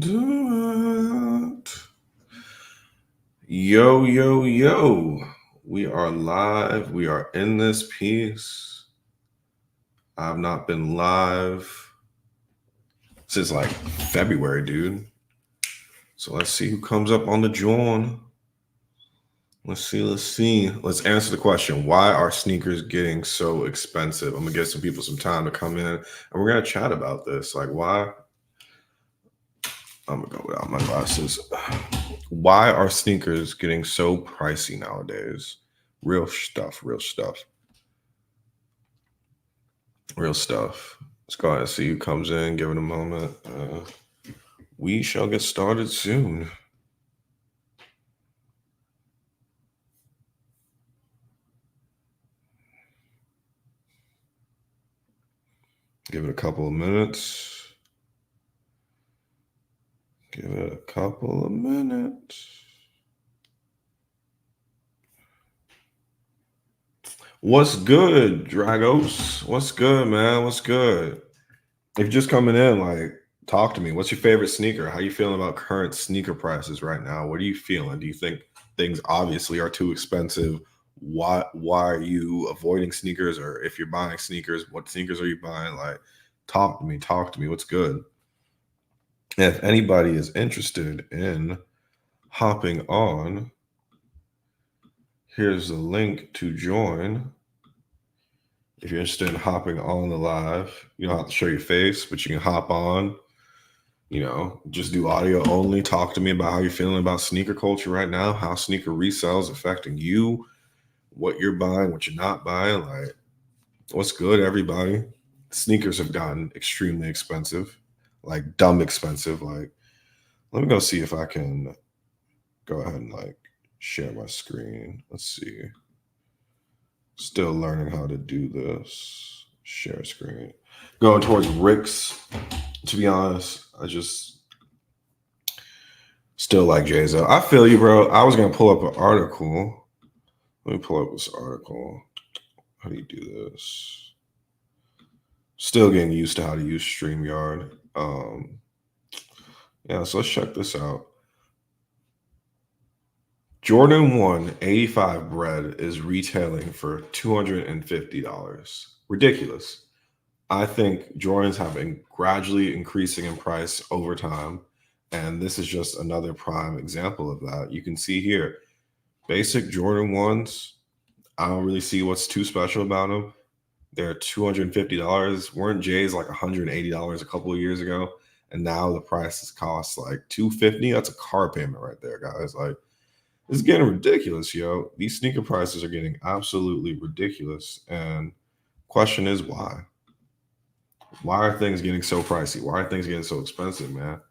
do it. Yo, yo, yo. We are live. We are in this piece. I've not been live since like February, dude. So let's see who comes up on the join. Let's see. Let's answer the question. Why are sneakers getting so expensive? I'm going to give some people some time to come in and we're going to chat about this. Like, why? I'm going to go without my glasses. Why are sneakers getting so pricey nowadays? Real stuff. Let's go ahead and see who comes in. Give it a moment. We shall get started soon. Give it a couple of minutes. What's good, Dragos? What's good, man? What's good? If you're just coming in, like, talk to me. What's your favorite sneaker? How you feeling about current sneaker prices right now? What are you feeling? Do you think things obviously are too expensive? Why are you avoiding sneakers? Or if you're buying sneakers, what sneakers are you buying? Like, talk to me. What's good? If anybody is interested in hopping on, here's the link to join. If you're interested in hopping on the live, you don't have to show your face, but you can hop on, just do audio only. Talk to me about how you're feeling about sneaker culture right now, how sneaker resale is affecting you, what you're buying, what you're not buying. Like, what's good, everybody? Sneakers have gotten extremely expensive, like dumb expensive. Like, let me go see if I can go ahead and like share my screen. Let's see. Still learning how to do this. Share screen. Going towards Rick's. To be honest, I just still like Jay-Z. I feel you, bro. I was gonna pull up an article. Let me pull up this article. How do you do this? Still getting used to how to use StreamYard. Yeah, so let's check this out. Jordan 1 85 bread is retailing for $250. Ridiculous. I think Jordans have been gradually increasing in price over time. And this is just another prime example of that. You can see here, basic Jordan 1s. I don't really see what's too special about them. They're $250. Weren't J's like $180 a couple of years ago? And now the prices cost like $250. That's a car payment right there, guys. Like, it's getting ridiculous, yo. These sneaker prices are getting absolutely ridiculous. And question is why? Why are things getting so pricey? Why are things getting so expensive, man?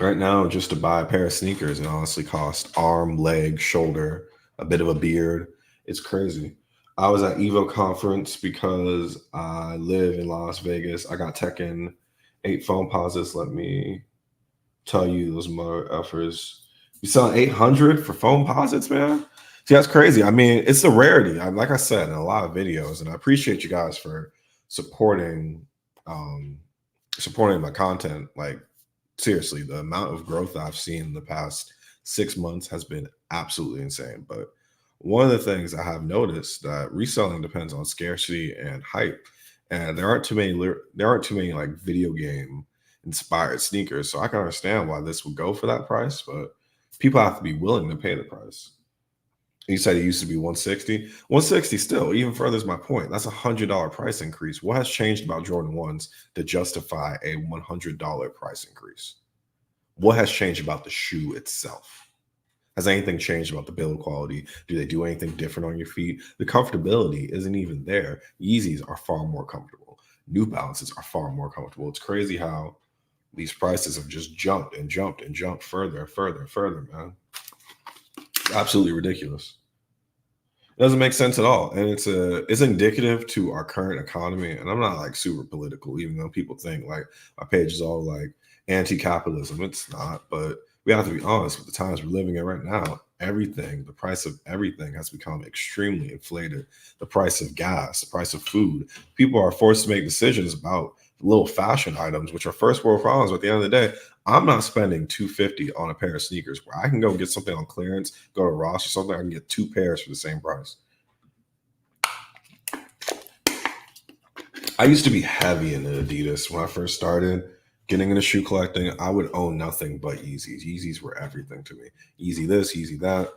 Right now, just to buy a pair of sneakers, it honestly costs arm, leg, shoulder, a bit of a beard. It's crazy. I was at Evo conference because I live in Las Vegas. I got Tekken 8 phone posits. Let me tell you, those mother effers. You selling 800 for foam posits, man? See, that's crazy. I mean, it's a rarity. Like I said in a lot of videos, and I appreciate you guys for supporting my content. Like, seriously, the amount of growth I've seen in the past 6 months has been absolutely insane. But one of the things I have noticed that reselling depends on scarcity and hype, and there aren't too many like video game inspired sneakers. So I can understand why this would go for that price, but people have to be willing to pay the price. You said it used to be 160. 160 still, even further is my point. That's $100 price increase. What has changed about Jordan 1s to justify a $100 price increase? What has changed about the shoe itself? Has anything changed about the build quality? Do they do anything different on your feet? The comfortability isn't even there. Yeezys are far more comfortable. New Balances are far more comfortable. It's crazy how these prices have just jumped further and further, man. Absolutely ridiculous. It doesn't make sense at all. And it's indicative to our current economy. And I'm not like super political, even though people think like my page is all like anti-capitalism. It's not, but we have to be honest with the times we're living in right now. The price of everything has become extremely inflated. The price of gas, the price of food. People are forced to make decisions about little fashion items, which are first world problems. But at the end of the day, I'm not spending 250 on a pair of sneakers where I can go get something on clearance, go to Ross or something. I can get 2 pairs for the same price. I used to be heavy into Adidas when I first started getting into shoe collecting. I would own nothing but Yeezys. Yeezys were everything to me. Yeezy this, Yeezy that.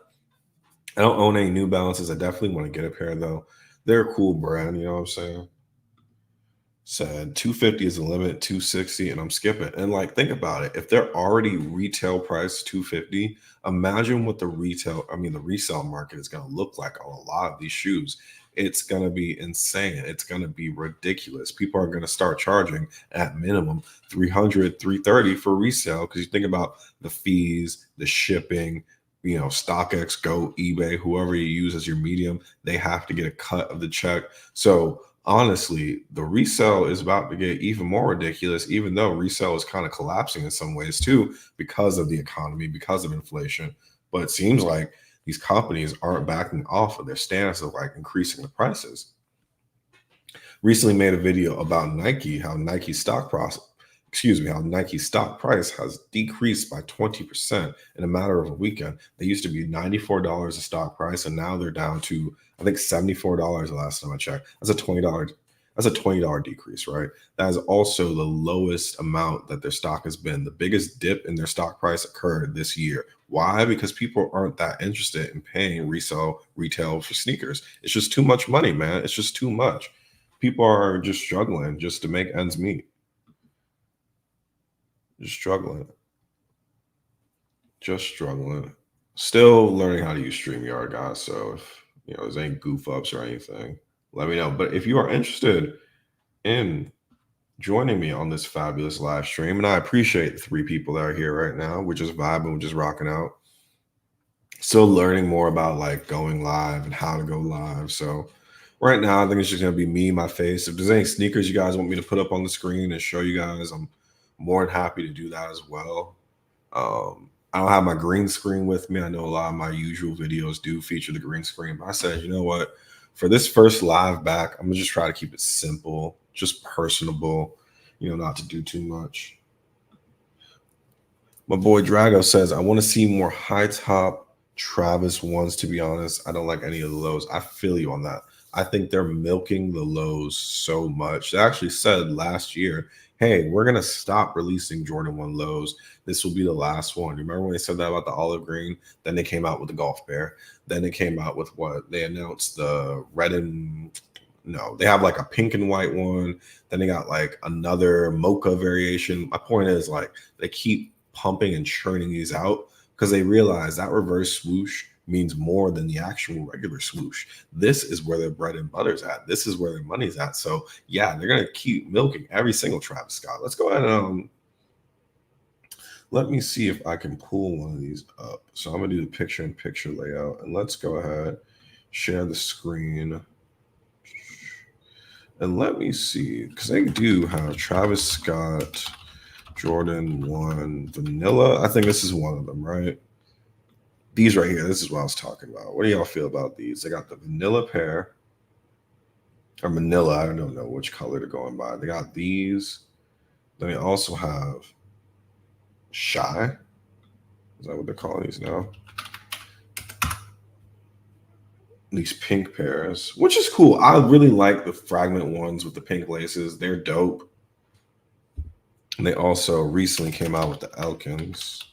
I don't own any New Balances. I definitely want to get a pair though. They're a cool brand, you know what I'm saying? Said 250 is the limit, 260, and I'm skipping. And like, think about it. If they're already retail price 250, imagine what the resale market is going to look like on a lot of these shoes. It's going to be insane. It's going to be ridiculous. People are going to start charging at minimum 300, 330 for resale because you think about the fees, the shipping, StockX, Go, eBay, whoever you use as your medium, they have to get a cut of the check. So honestly, the resale is about to get even more ridiculous, even though resale is kind of collapsing in some ways too, because of the economy, because of inflation. But it seems like these companies aren't backing off of their stance of like increasing the prices. Recently made a video about Nike, how Nike stock price has decreased by 20% in a matter of a weekend. They used to be $94 a stock price, and now they're down to, I think, $74 the last time I checked. That's a $20 decrease, right? That is also the lowest amount that their stock has been. The biggest dip in their stock price occurred this year. Why? Because people aren't that interested in paying retail for sneakers. It's just too much money, man. It's just too much. People are just struggling just to make ends meet. Just struggling. Just struggling. Still learning how to use StreamYard, guys. So if there's any goof ups or anything, let me know. But if you are interested in joining me on this fabulous live stream, and I appreciate the 3 people that are here right now, we're just vibing, we're just rocking out. Still learning more about like going live and how to go live. So right now, I think it's just gonna be me, my face. If there's any sneakers you guys want me to put up on the screen and show you guys, I'm more than happy to do that as well. I don't have my green screen with me. I know a lot of my usual videos do feature the green screen, but I said, you know what? For this first live back, I'm gonna just try to keep it simple, just personable, not to do too much. My boy Drago says, I want to see more high top Travis ones, to be honest. I don't like any of the lows. I feel you on that. I think they're milking the lows so much. They actually said last year, hey, we're going to stop releasing Jordan 1 lows. This will be the last one. Remember when they said that about the olive green? Then they came out with the golf bear. Then they came out with what? They announced the red and no, they have like a pink and white one. Then they got like another mocha variation. My point is like they keep pumping and churning these out because they realize that reverse swoosh means more than the actual regular swoosh. This is where their bread and butter's at. This is where their money's at. So yeah, they're gonna keep milking every single Travis Scott. Let's go ahead and let me see if I can pull one of these up. So I'm gonna do the picture-in-picture layout, and let's go ahead, share the screen, and let me see because they do have Travis Scott Jordan 1 vanilla. I think this is one of them, right? These right here, this is what I was talking about. What do y'all feel about these? They got the vanilla pair, or manila, I don't know which color they're going by. They got these. Then they also have Shy. Is that what they're calling these now? These pink pairs, which is cool. I really like the fragment ones with the pink laces. They're dope. And they also recently came out with the Elkins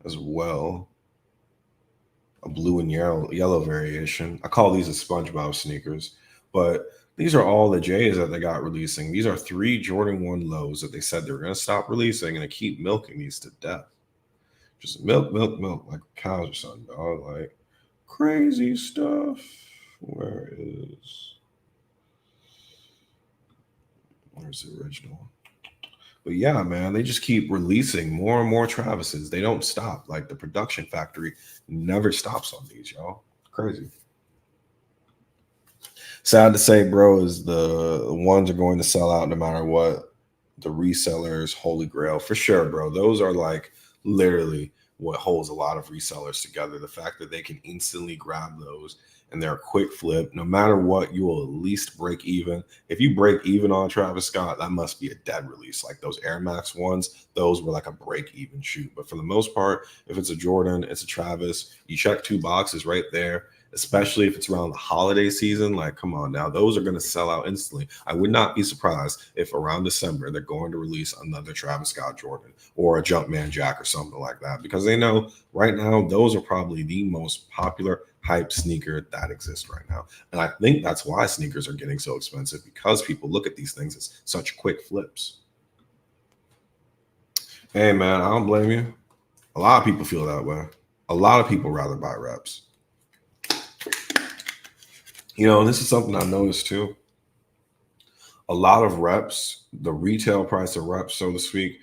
as well. A blue and yellow variation. I call these the SpongeBob sneakers, but these are all the J's that they got releasing. These are 3 Jordan 1 lows that they said they were going to stop releasing and they keep milking these to death. Just milk, like cows or something, dog. Like crazy stuff. Where's the original? But yeah, man, they just keep releasing more and more Travises. They don't stop. Like the production factory never stops on these, y'all. Crazy. Sad to say, bro, is the ones are going to sell out no matter what. The resellers, holy grail, for sure, bro. Those are like literally what holds a lot of resellers together. The fact that they can instantly grab those and they're a quick flip. No matter what, you will at least break even. If you break even on Travis Scott, that must be a dead release. Like those Air Max ones, those were like a break even shoe. But for the most part, if it's a Jordan, it's a Travis, you check two boxes right there. Especially if it's around the holiday season, like, come on now, those are going to sell out instantly. I would not be surprised if around December they're going to release another Travis Scott Jordan or a Jumpman Jack or something like that, because they know right now those are probably the most popular hype sneaker that exists right now. And I think that's why sneakers are getting so expensive, because people look at these things as such quick flips. Hey, man, I don't blame you. A lot of people feel that way. A lot of people rather buy reps. You know, this is something I noticed too. A lot of reps, the retail price of reps, so to speak,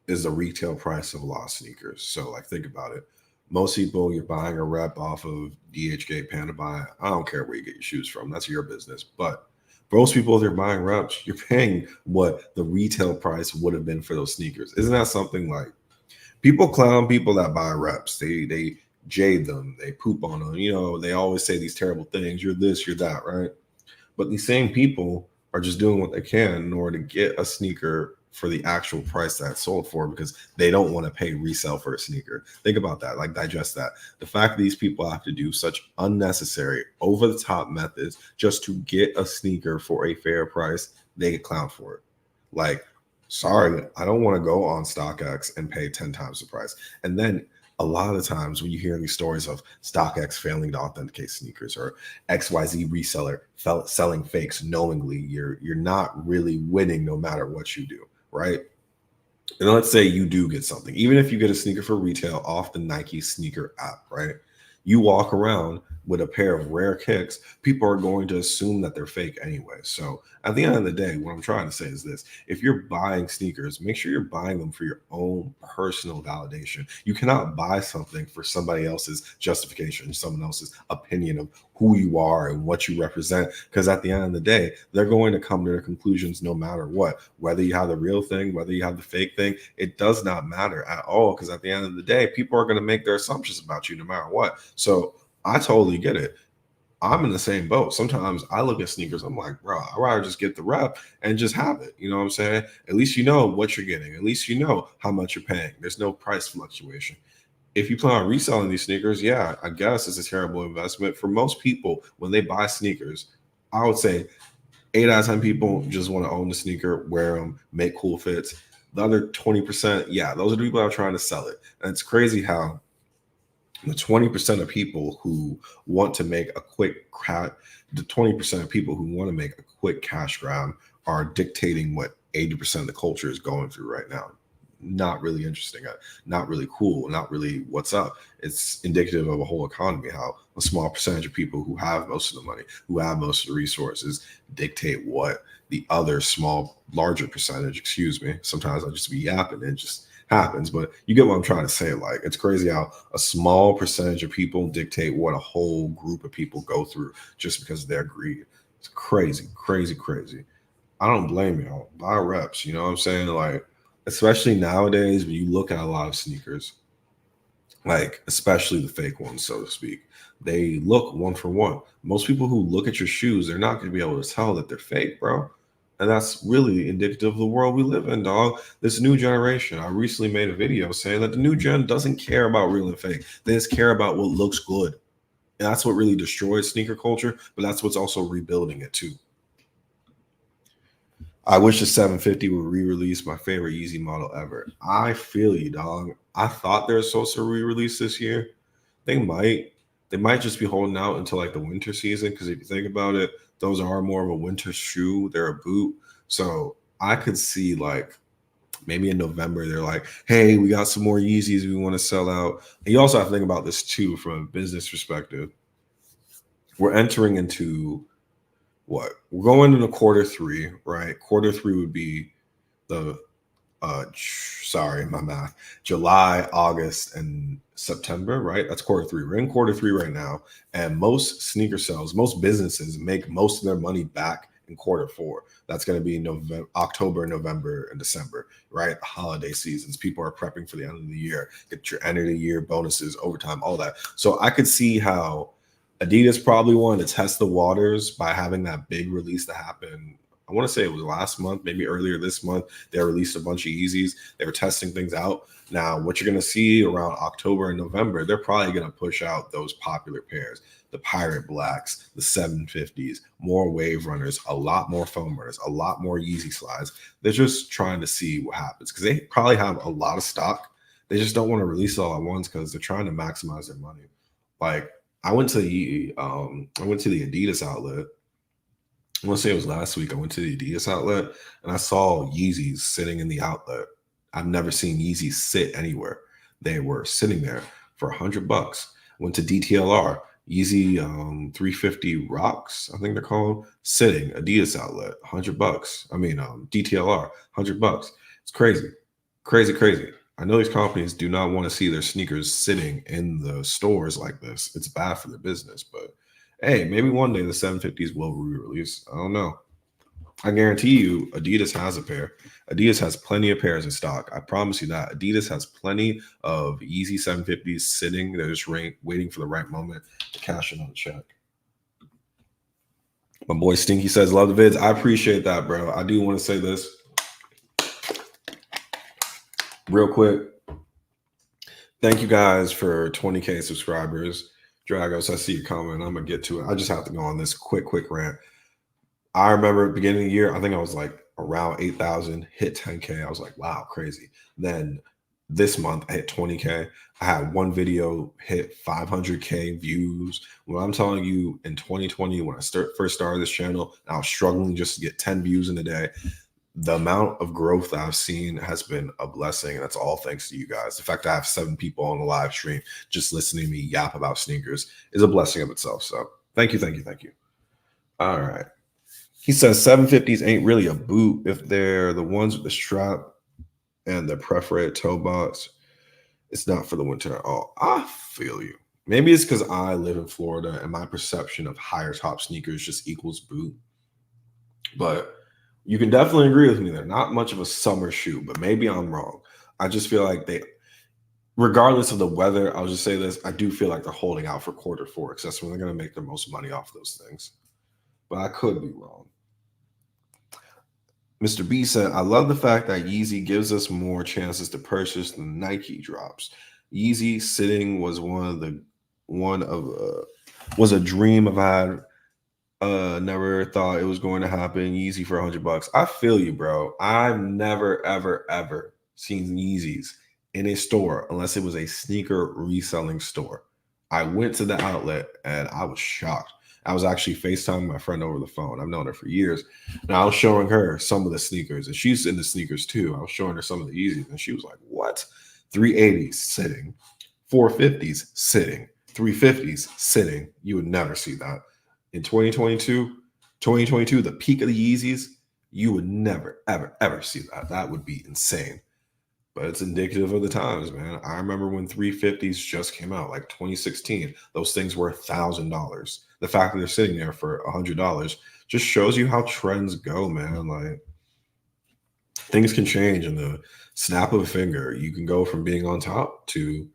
is the retail price of a lot of sneakers. So, like, think about it. Most people, you're buying a rep off of DHgate, Panda Buy. I don't care where you get your shoes from. That's your business. But for most people, if they're buying reps, you're paying what the retail price would have been for those sneakers. Isn't that something? Like, people clown people that buy reps. They jade them. They poop on them. You know, they always say these terrible things. You're this, you're that, right? But these same people are just doing what they can in order to get a sneaker for the actual price that it's sold for, because they don't want to pay resale for a sneaker. Think about that. Like, digest that. The fact that these people have to do such unnecessary, over the top methods just to get a sneaker for a fair price, they get clowned for it. Like, sorry, I don't want to go on StockX and pay 10 times the price. And then a lot of the times when you hear these stories of StockX failing to authenticate sneakers, or XYZ reseller selling fakes knowingly, you're not really winning no matter what you do, right? And let's say you do get something, even if you get a sneaker for retail off the Nike sneaker app, right? You walk around with a pair of rare kicks, people are going to assume that they're fake anyway. So at the end of the day, what I'm trying to say is this: if you're buying sneakers, make sure you're buying them for your own personal validation. You cannot buy something for somebody else's justification, someone else's opinion of who you are and what you represent, because at the end of the day, they're going to come to their conclusions no matter what. Whether you have the real thing, whether you have the fake thing, it does not matter at all, because at the end of the day, people are going to make their assumptions about you no matter what. So I totally get it. I'm in the same boat. Sometimes I look at sneakers, I'm like, bro, I'd rather just get the rep and just have it. You know what I'm saying? At least you know what you're getting. At least you know how much you're paying. There's no price fluctuation. If you plan on reselling these sneakers, yeah, I guess it's a terrible investment. For most people, when they buy sneakers, I would say 8 out of 10 people just want to own the sneaker, wear them, make cool fits. The other 20%, yeah, those are the people that are trying to sell it. And it's crazy how the 20% of people who want to make a quick the 20% of people who want to make a quick cash grab are dictating what 80% of the culture is going through right now. Not really interesting, not really cool, not really what's up. It's indicative of a whole economy, how a small percentage of people who have most of the money, who have most of the resources, dictate what the other larger percentage, sometimes I'll just be yapping and just happens. But you get what I'm trying to say. Like, it's crazy how a small percentage of people dictate what a whole group of people go through just because of their greed. It's crazy, crazy, crazy. I don't blame y'all. Buy reps, you know what I'm saying? Like, especially nowadays when you look at a lot of sneakers, like especially the fake ones, so to speak, they look one for one. Most people who look at your shoes, they're not going to be able to tell that they're fake, bro. And that's really indicative of the world we live in, dog. This new generation. I recently made a video saying that the new gen doesn't care about real and fake. They just care about what looks good. And that's what really destroys sneaker culture, but that's what's also rebuilding it too. I wish the 750 would re-release, my favorite Yeezy model ever. I feel you, dog. I thought they were supposed to re-release this year. They might. They might just be holding out until like the winter season, because if you think about it, those are more of a winter shoe. They're a boot. So I could see like maybe in November, they're like, hey, we got some more Yeezys we want to sell out. And you also have to think about this too from a business perspective. We're entering into what? We're going into quarter three, right? Quarter three would be the sorry, my math. July, August, and September, right? That's quarter three. We're in quarter three right now. And most sneaker sales, most businesses make most of their money back in quarter four. That's going to be November, October, November, and December, right? Holiday seasons. People are prepping for the end of the year. Get your end of the year bonuses, overtime, all that. So I could see how Adidas probably wanted to test the waters by having that big release that happened. I want to say it was last month, maybe earlier this month. They released a bunch of Yeezys. They were testing things out. Now, what you're going to see around October and November, they're probably going to push out those popular pairs, the Pirate Blacks, the 750s, more Wave Runners, a lot more foam runners, a lot more Yeezy slides. They're just trying to see what happens because they probably have a lot of stock. They just don't want to release it all at once because they're trying to maximize their money. Like, I went to the Adidas outlet. I want to say it was last week. I went to the Adidas outlet and I saw Yeezys sitting in the outlet. I've never seen Yeezys sit anywhere. They were sitting there for $100. Went to DTLR, Yeezy 350 Rocks, I think they're called, sitting Adidas outlet, $100. I mean DTLR, $100. It's crazy, crazy, crazy. I know these companies do not want to see their sneakers sitting in the stores like this. It's bad for their business, but hey, maybe one day the 750s will re-release. I don't know. I guarantee you, Adidas has a pair. Adidas has plenty of pairs in stock. I promise you that. Adidas has plenty of Yeezy 750s sitting. They're just waiting for the right moment to cash in on the check. My boy Stinky says, love the vids. I appreciate that, bro. I do want to say this real quick. Thank you guys for 20K subscribers. Dragos, I see your comment. I'm going to get to it. I just have to go on this quick rant. I remember at the beginning of the year, I think I was like around 8,000, hit 10K. I was like, wow, crazy. Then this month, I hit 20K. I had one video hit 500K views. When I'm telling you, in 2020, when I first started this channel, I was struggling just to get 10 views in a day. The amount of growth that I've seen has been a blessing. And that's all thanks to you guys. The fact that I have 7 people on the live stream just listening to me yap about sneakers is a blessing of itself. So thank you, thank you, thank you. All right. He says 750s ain't really a boot if they're the ones with the strap and the perforated toe box. It's not for the winter at all. I feel you. Maybe it's because I live in Florida and my perception of higher top sneakers just equals boot. But you can definitely agree with me. They're not much of a summer shoe, but maybe I'm wrong. I just feel like they, regardless of the weather, I'll just say this, I do feel like they're holding out for Q4 because that's when they're going to make the most money off those things. But I could be wrong. Mr. B said, I love the fact that Yeezy gives us more chances to purchase than Nike drops. Yeezy sitting was was a dream I've had. Never thought it was going to happen. Yeezy for $100. I feel you, bro. I've never, ever seen Yeezys in a store unless it was a sneaker reselling store. I went to the outlet and I was shocked. I was actually FaceTiming my friend over the phone. I've known her for years. And I was showing her some of the sneakers, and she's into sneakers too. I was showing her some of the Yeezys, and she was like, what? 380s sitting, 450s sitting, 350s sitting. You would never see that. In 2022, the peak of the Yeezys, you would never, ever see that. That would be insane. But it's indicative of the times, man. I remember when 350s just came out, like 2016. Those things were $1,000. The fact that they're sitting there for $100 just shows you how trends go, man. Like, things can change in the snap of a finger. You can go from being on top to,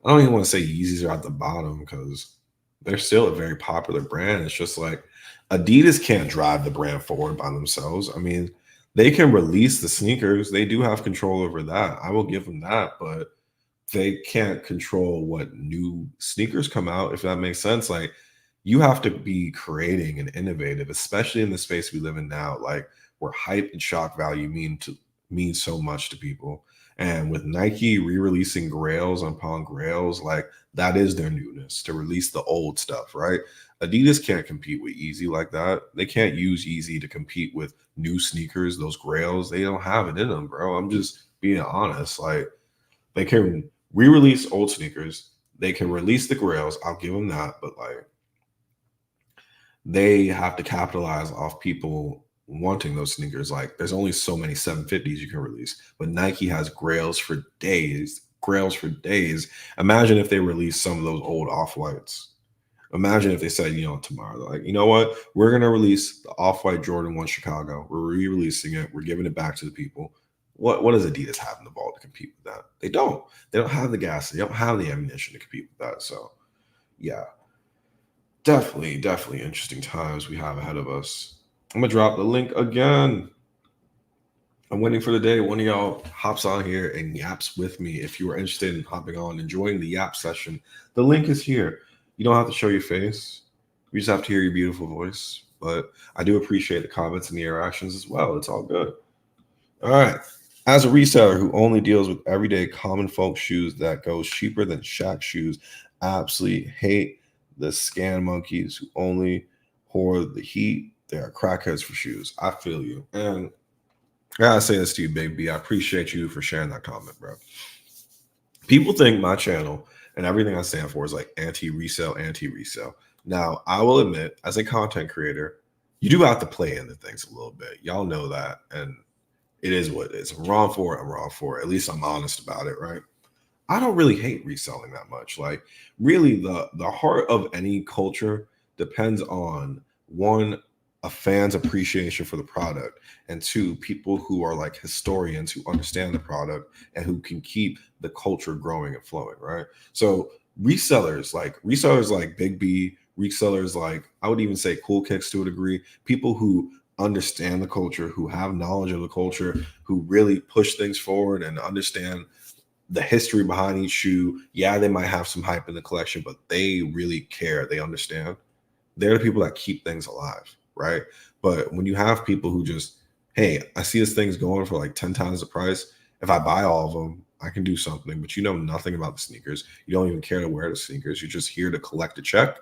I don't even want to say Yeezys are at the bottom because they're still a very popular brand. It's just like Adidas can't drive the brand forward by themselves. I mean, they can release the sneakers. They do have control over that. I will give them that, but they can't control what new sneakers come out, if that makes sense. Like, you have to be creating and innovative, especially in the space we live in now, like where hype and shock value mean so much to people. And with Nike re-releasing grails upon grails, like that is their newness, to release the old stuff, right? Adidas can't compete with Yeezy like that. They can't use Yeezy to compete with new sneakers, those grails. They don't have it in them, bro. I'm just being honest. Like, they can re-release old sneakers. They can release the grails. I'll give them that. But like, they have to capitalize off people wanting those sneakers. Like, there's only so many 750s you can release, but Nike has grails for days. Imagine if they released some of those old off-whites. Imagine if they said, tomorrow, they're like, you know what? We're going to release the off-white Jordan 1 Chicago. We're re-releasing it. We're giving it back to the people. What does Adidas have in the ball to compete with that? They don't. They don't have the gas. They don't have the ammunition to compete with that. So, yeah. Definitely interesting times we have ahead of us. I'm gonna drop the link again. I'm waiting for the day one of y'all hops on here and yaps with me. If you are interested in hopping on and joining the yap session, the link is here. You don't have to show your face. You just have to hear your beautiful voice. But I do appreciate the comments and the interactions as well. It's all good. All right. As a reseller who only deals with everyday common folk shoes that goes cheaper than Shaq shoes, I absolutely hate the scan monkeys who only hoard the heat. They are crackheads for shoes. I feel you. And I gotta say this to you, Big B. I appreciate you for sharing that comment, bro. People think my channel and everything I stand for is like anti-resale, anti-resale. Now, I will admit, as a content creator, you do have to play into things a little bit. Y'all know that. And it is what it is. I'm wrong for it. I'm wrong for it. At least I'm honest about it, right? I don't really hate reselling that much. Like, really, the heart of any culture depends on one, a fan's appreciation for the product, and two, people who are like historians who understand the product and who can keep the culture growing and flowing, right? So resellers like Big B, resellers like I would even say Cool Kicks to a degree, people who understand the culture, who have knowledge of the culture, who really push things forward and understand the history behind each shoe. Yeah, they might have some hype in the collection, but they really care. They understand. They're the people that keep things alive, right? But when you have people who just, hey, I see this thing's going for like 10 times the price. If I buy all of them, I can do something, but you know nothing about the sneakers. You don't even care to wear the sneakers. You're just here to collect a check.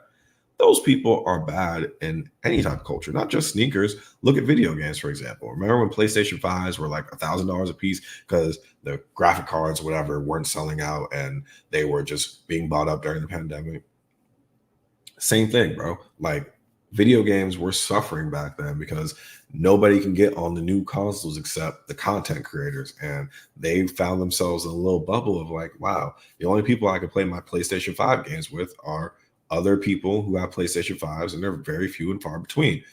Those people are bad in any type of culture, not just sneakers. Look at video games, for example. Remember when PlayStation 5s were like $1,000 a piece because the graphic cards, whatever, weren't selling out and they were just being bought up during the pandemic? Same thing, bro. Like video games were suffering back then because nobody can get on the new consoles except the content creators. And they found themselves in a little bubble of like, wow, the only people I can play my PlayStation 5 games with are other people who have PlayStation 5s, and they're very few and far between.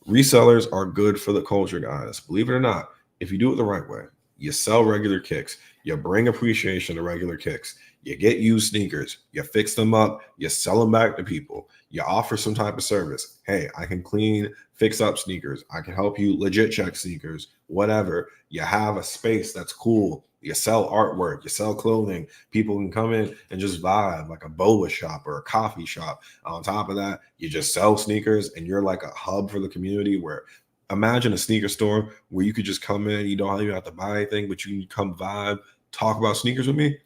Resellers are good for the culture, guys. Believe it or not, if you do it the right way, you sell regular kicks, you bring appreciation to regular kicks, you get used sneakers, you fix them up, you sell them back to people, you offer some type of service. Hey, I can clean, fix up sneakers, I can help you legit check sneakers, whatever. You have a space that's cool. You sell artwork, you sell clothing. People can come in and just vibe like a boba shop or a coffee shop. On top of that, you just sell sneakers and you're like a hub for the community where imagine a sneaker store where you could just come in, you don't even have to buy anything, but you can come vibe, talk about sneakers with me.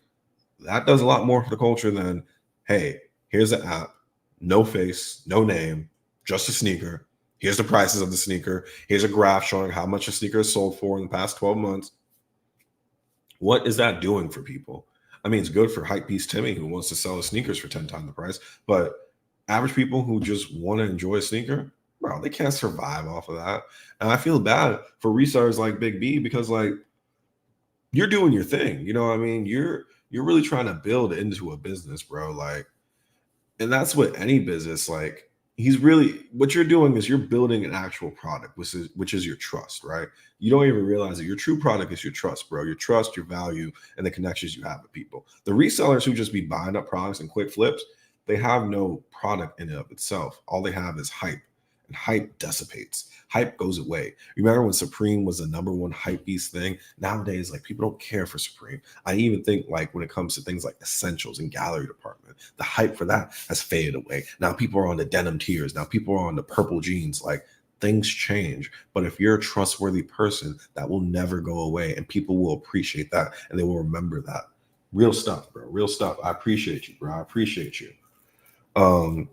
That does a lot more for the culture than, hey, here's an app, no face, no name, just a sneaker. Here's the prices of the sneaker. Here's a graph showing how much a sneaker is sold for in the past 12 months. What is that doing for people? I mean, it's good for hype beast Timmy who wants to sell his sneakers for 10 times the price, but average people who just want to enjoy a sneaker, bro, they can't survive off of that. And I feel bad for resellers like Big B because like you're doing your thing. You know what I mean? You're really trying to build into a business, bro. Like, and that's what any business like he's really what you're doing is you're building an actual product, which is your trust, right? You don't even realize that your true product is your trust, bro. Your trust, your value, and the connections you have with people. The resellers who just be buying up products and quick flips, they have no product in and of itself. All they have is hype, and hype dissipates. Hype goes away. Remember when Supreme was the number one hype beast thing? Nowadays, like people don't care for Supreme. I even think like when it comes to things like essentials and gallery department, the hype for that has faded away. Now people are on the denim tiers. Now people are on the purple jeans. Like things change. But if you're a trustworthy person, that will never go away, and people will appreciate that and they will remember that. Real stuff, bro. Real stuff. I appreciate you, bro. I appreciate you. Um,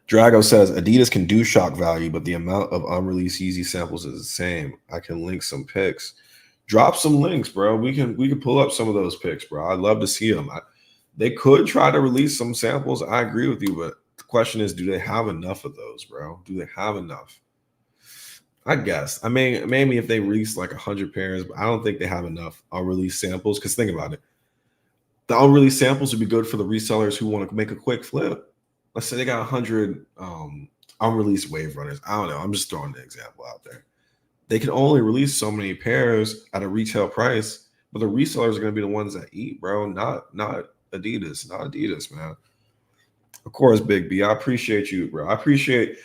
Drago says Adidas can do shock value, but the amount of unreleased Yeezy samples is the same. I can link some pics. Drop some links, bro. We can pull up some of those pics, bro. I'd love to see them. They could try to release some samples. I agree with you, but the question is, do they have enough of those, bro? Do they have enough? I guess. I mean, maybe if they release like 100 pairs, but I don't think they have enough unreleased samples. Because think about it, the unreleased samples would be good for the resellers who want to make a quick flip. Let's say they got 100 unreleased wave runners. I don't know. I'm just throwing the example out there. They can only release so many pairs at a retail price, but the resellers are going to be the ones that eat, bro. Not Adidas, not Adidas, man. Of course, Big B. I appreciate you, bro. I appreciate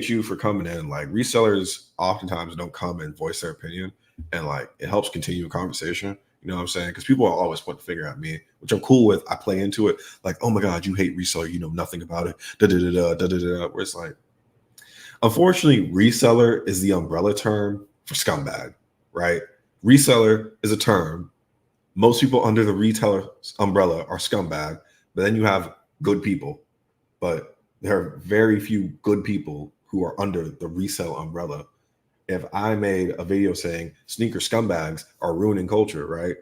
you for coming in. Like resellers oftentimes don't come and voice their opinion, and like it helps continue a conversation. You know what I'm saying? Because people are always point the finger at me, which I'm cool with. I play into it, like, oh my god, you hate reseller, you know nothing about it. Da da da da da da da. Where it's like, unfortunately, reseller is the umbrella term for scumbag, right? Reseller is a term. Most people under the retailer umbrella are scumbag, but then you have good people, but there are very few good people who are under the resale umbrella. If I made a video saying sneaker scumbags are ruining culture, right?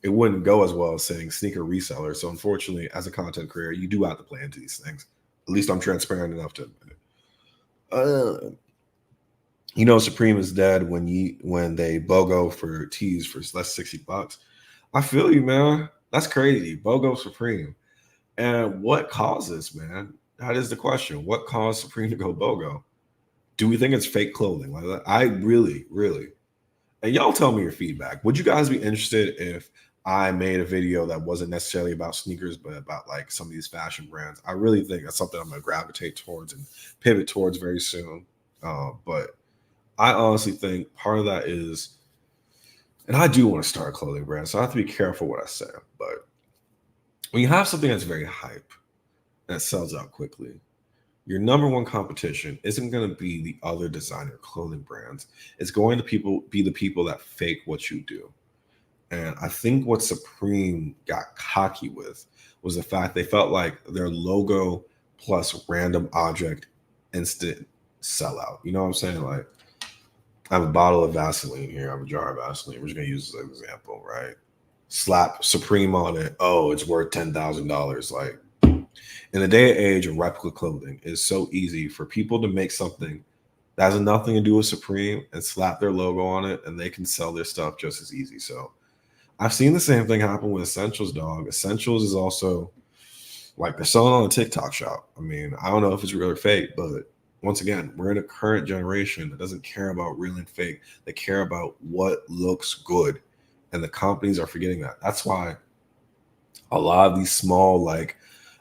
It wouldn't go as well as saying sneaker resellers. So unfortunately, as a content creator, you do have to play into these things. At least I'm transparent enough to admit it. You know, Supreme is dead when they BOGO for tees for less $60. I feel you, man. That's crazy. BOGO Supreme. And what causes, man? That is the question. What caused Supreme to go BOGO? Do we think it's fake clothing? Like I really, really, and y'all tell me your feedback. Would you guys be interested if I made a video that wasn't necessarily about sneakers, but about like some of these fashion brands? I really think that's something I'm gonna gravitate towards and pivot towards very soon. But I honestly think part of that is, and I do want to start a clothing brand, so I have to be careful what I say. But when you have something that's very hype and it sells out quickly, your number one competition isn't going to be the other designer clothing brands. It's going to be the people that fake what you do. And I think what Supreme got cocky with was the fact they felt like their logo plus random object instant sellout. You know what I'm saying? Like I have a bottle of Vaseline here. I have a jar of Vaseline. We're just gonna use this as an example, right? Slap Supreme on it. Oh, it's worth $10,000. Like in the day and age of replica clothing, it's so easy for people to make something that has nothing to do with Supreme and slap their logo on it, and they can sell their stuff just as easy. So I've seen the same thing happen with Essentials, dog. Essentials is also like they're selling on a TikTok shop. I mean, I don't know if it's real or fake, but once again, we're in a current generation that doesn't care about real and fake. They care about what looks good. And the companies are forgetting that. That's why a lot of these small, like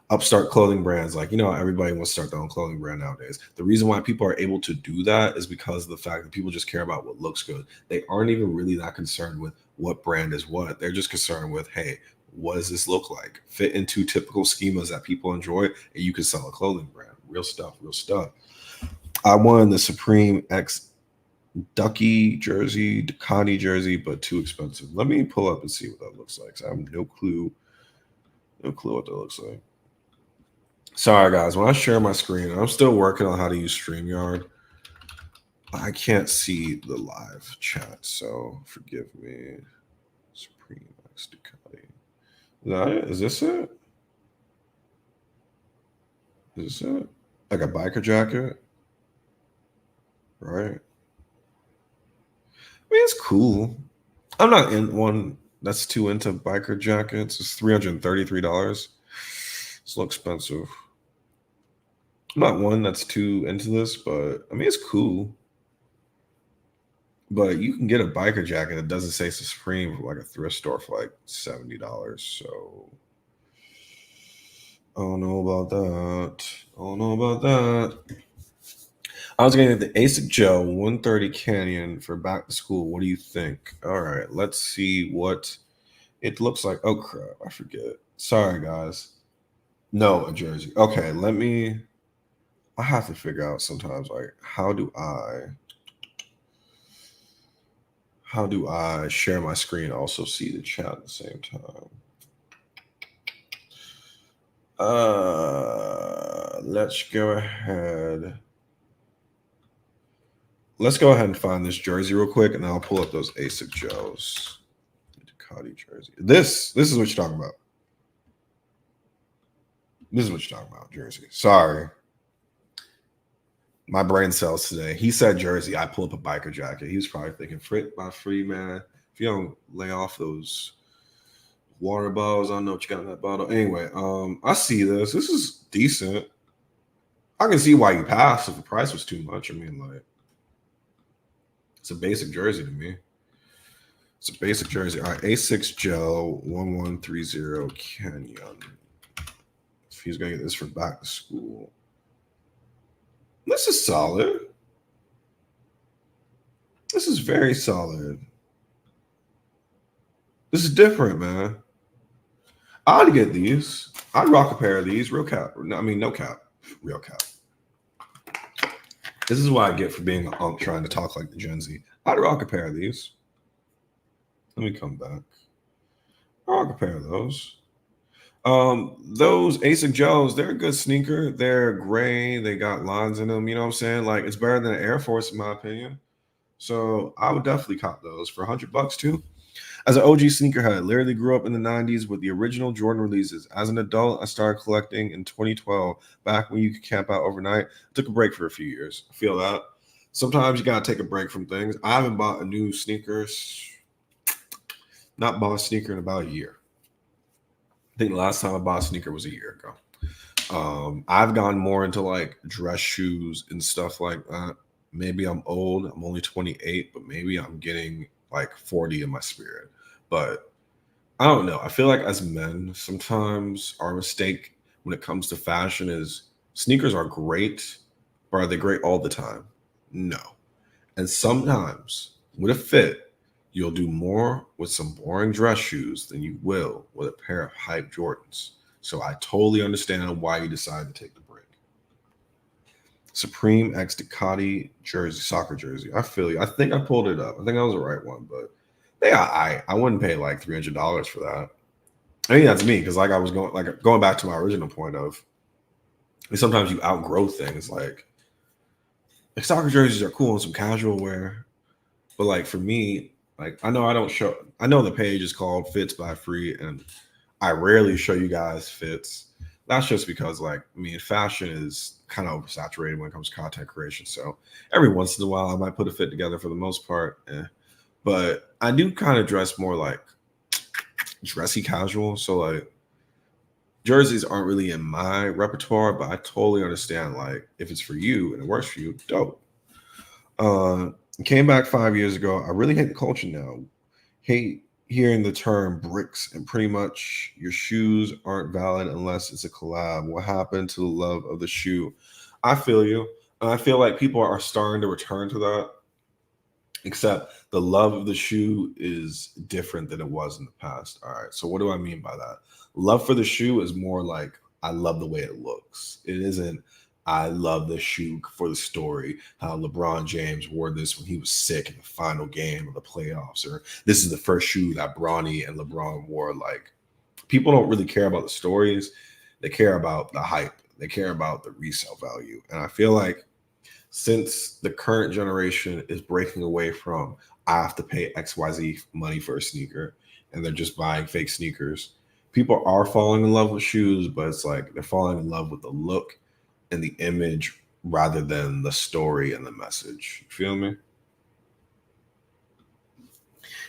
upstart clothing brands, like, you know, everybody wants to start their own clothing brand nowadays. The reason why people are able to do that is because of the fact that people just care about what looks good. They aren't even really that concerned with what brand is what. They're just concerned with, hey, what does this look like? Fit into typical schemas that people enjoy, and you can sell a clothing brand. Real stuff, real stuff. I won the Supreme X Ducky jersey, Ducati jersey, but too expensive. Let me pull up and see what that looks like. I have no clue what that looks like. Sorry, guys. When I share my screen, I'm still working on how to use StreamYard. I can't see the live chat, so forgive me. Supreme X Ducati. Is that it? Is this it? Is this it? Like a biker jacket? Right? I mean, it's cool. I'm not in one that's too into biker jackets. It's $333. It's a little expensive. I'm not one that's too into this, but I mean, it's cool. But you can get a biker jacket that doesn't say Supreme for like a thrift store for like $70. So I don't know about that. I don't know about that. I was getting the ASIC Gel 130 Canyon for back to school. What do you think? All right, let's see what it looks like. Oh crap, I forget. Sorry, guys. No, a jersey. Okay, I have to figure out sometimes like how do I share my screen also see the chat at the same time? Let's go ahead. Let's go ahead and find this jersey real quick, and I'll pull up those ASIC gels. Ducati jersey. This is what you're talking about. This is what you're talking about, jersey. Sorry. My brain cells today. He said jersey. I pull up a biker jacket. He was probably thinking, FitsByFree, man. If you don't lay off those water bottles, I don't know what you got in that bottle. Anyway, I see this. This is decent. I can see why you passed if the price was too much. I mean, like, it's a basic jersey to me. It's a basic jersey. All right, A6 Gel 1130 Canyon. He's gonna get this for back to school. This is solid. This is very solid. This is different, man. I'd get these. I'd rock a pair of these. Real cap. I mean, no cap. Real cap. This is what I get for being an unk trying to talk like the Gen Z. I'd rock a pair of these. Let me come back. I'll rock a pair of those. Those ASIC gels, they're a good sneaker. They're gray. They got lines in them. You know what I'm saying? Like, it's better than an Airforce in my opinion. So I would definitely cop those for $100 too. As an OG sneakerhead, I literally grew up in the 90s with the original Jordan releases. As an adult, I started collecting in 2012, back when you could camp out overnight. I took a break for a few years. I feel that. Sometimes you got to take a break from things. I haven't bought a new sneakers, not bought a sneaker in about a year. I think the last time I bought a sneaker was a year ago. I've gone more into like dress shoes and stuff like that. Maybe I'm old. I'm only 28, but maybe I'm getting like 40 in my spirit. But I don't know. I feel like as men, sometimes our mistake when it comes to fashion is sneakers are great, but are they great all the time? No. And sometimes with a fit, you'll do more with some boring dress shoes than you will with a pair of hype Jordans. So I totally understand why you decided to take the break. Supreme X Ducati jersey, soccer jersey. I feel you. I think I pulled it up. I think that was the right one, but yeah, I wouldn't pay like $300 for that. I think that's me because like I was going back to my original point of sometimes you outgrow things. Like soccer jerseys are cool and some casual wear, but like for me, like I know the page is called FitsByFree, and I rarely show you guys fits. That's just because, like, I mean, fashion is kind of oversaturated when it comes to content creation. So every once in a while, I might put a fit together. For the most part, but I do kind of dress more like dressy casual. So like jerseys aren't really in my repertoire, but I totally understand. Like if it's for you and it works for you, dope. Came back 5 years ago. I really hate the culture now. Hate hearing the term bricks, and pretty much your shoes aren't valid unless it's a collab. What happened to the love of the shoe? I feel you. I feel like people are starting to return to that, except the love of the shoe is different than it was in the past. All right. So what do I mean by that? Love for the shoe is more like I love the way it looks. It isn't I love the shoe for the story, how LeBron James wore this when he was sick in the final game of the playoffs, or this is the first shoe that Bronny and LeBron wore. Like people don't really care about the stories. They care about the hype. They care about the resale value. And I feel like since the current generation is breaking away from I have to pay XYZ money for a sneaker and they're just buying fake sneakers, people are falling in love with shoes, but it's like they're falling in love with the look and the image rather than the story and the message. You feel me?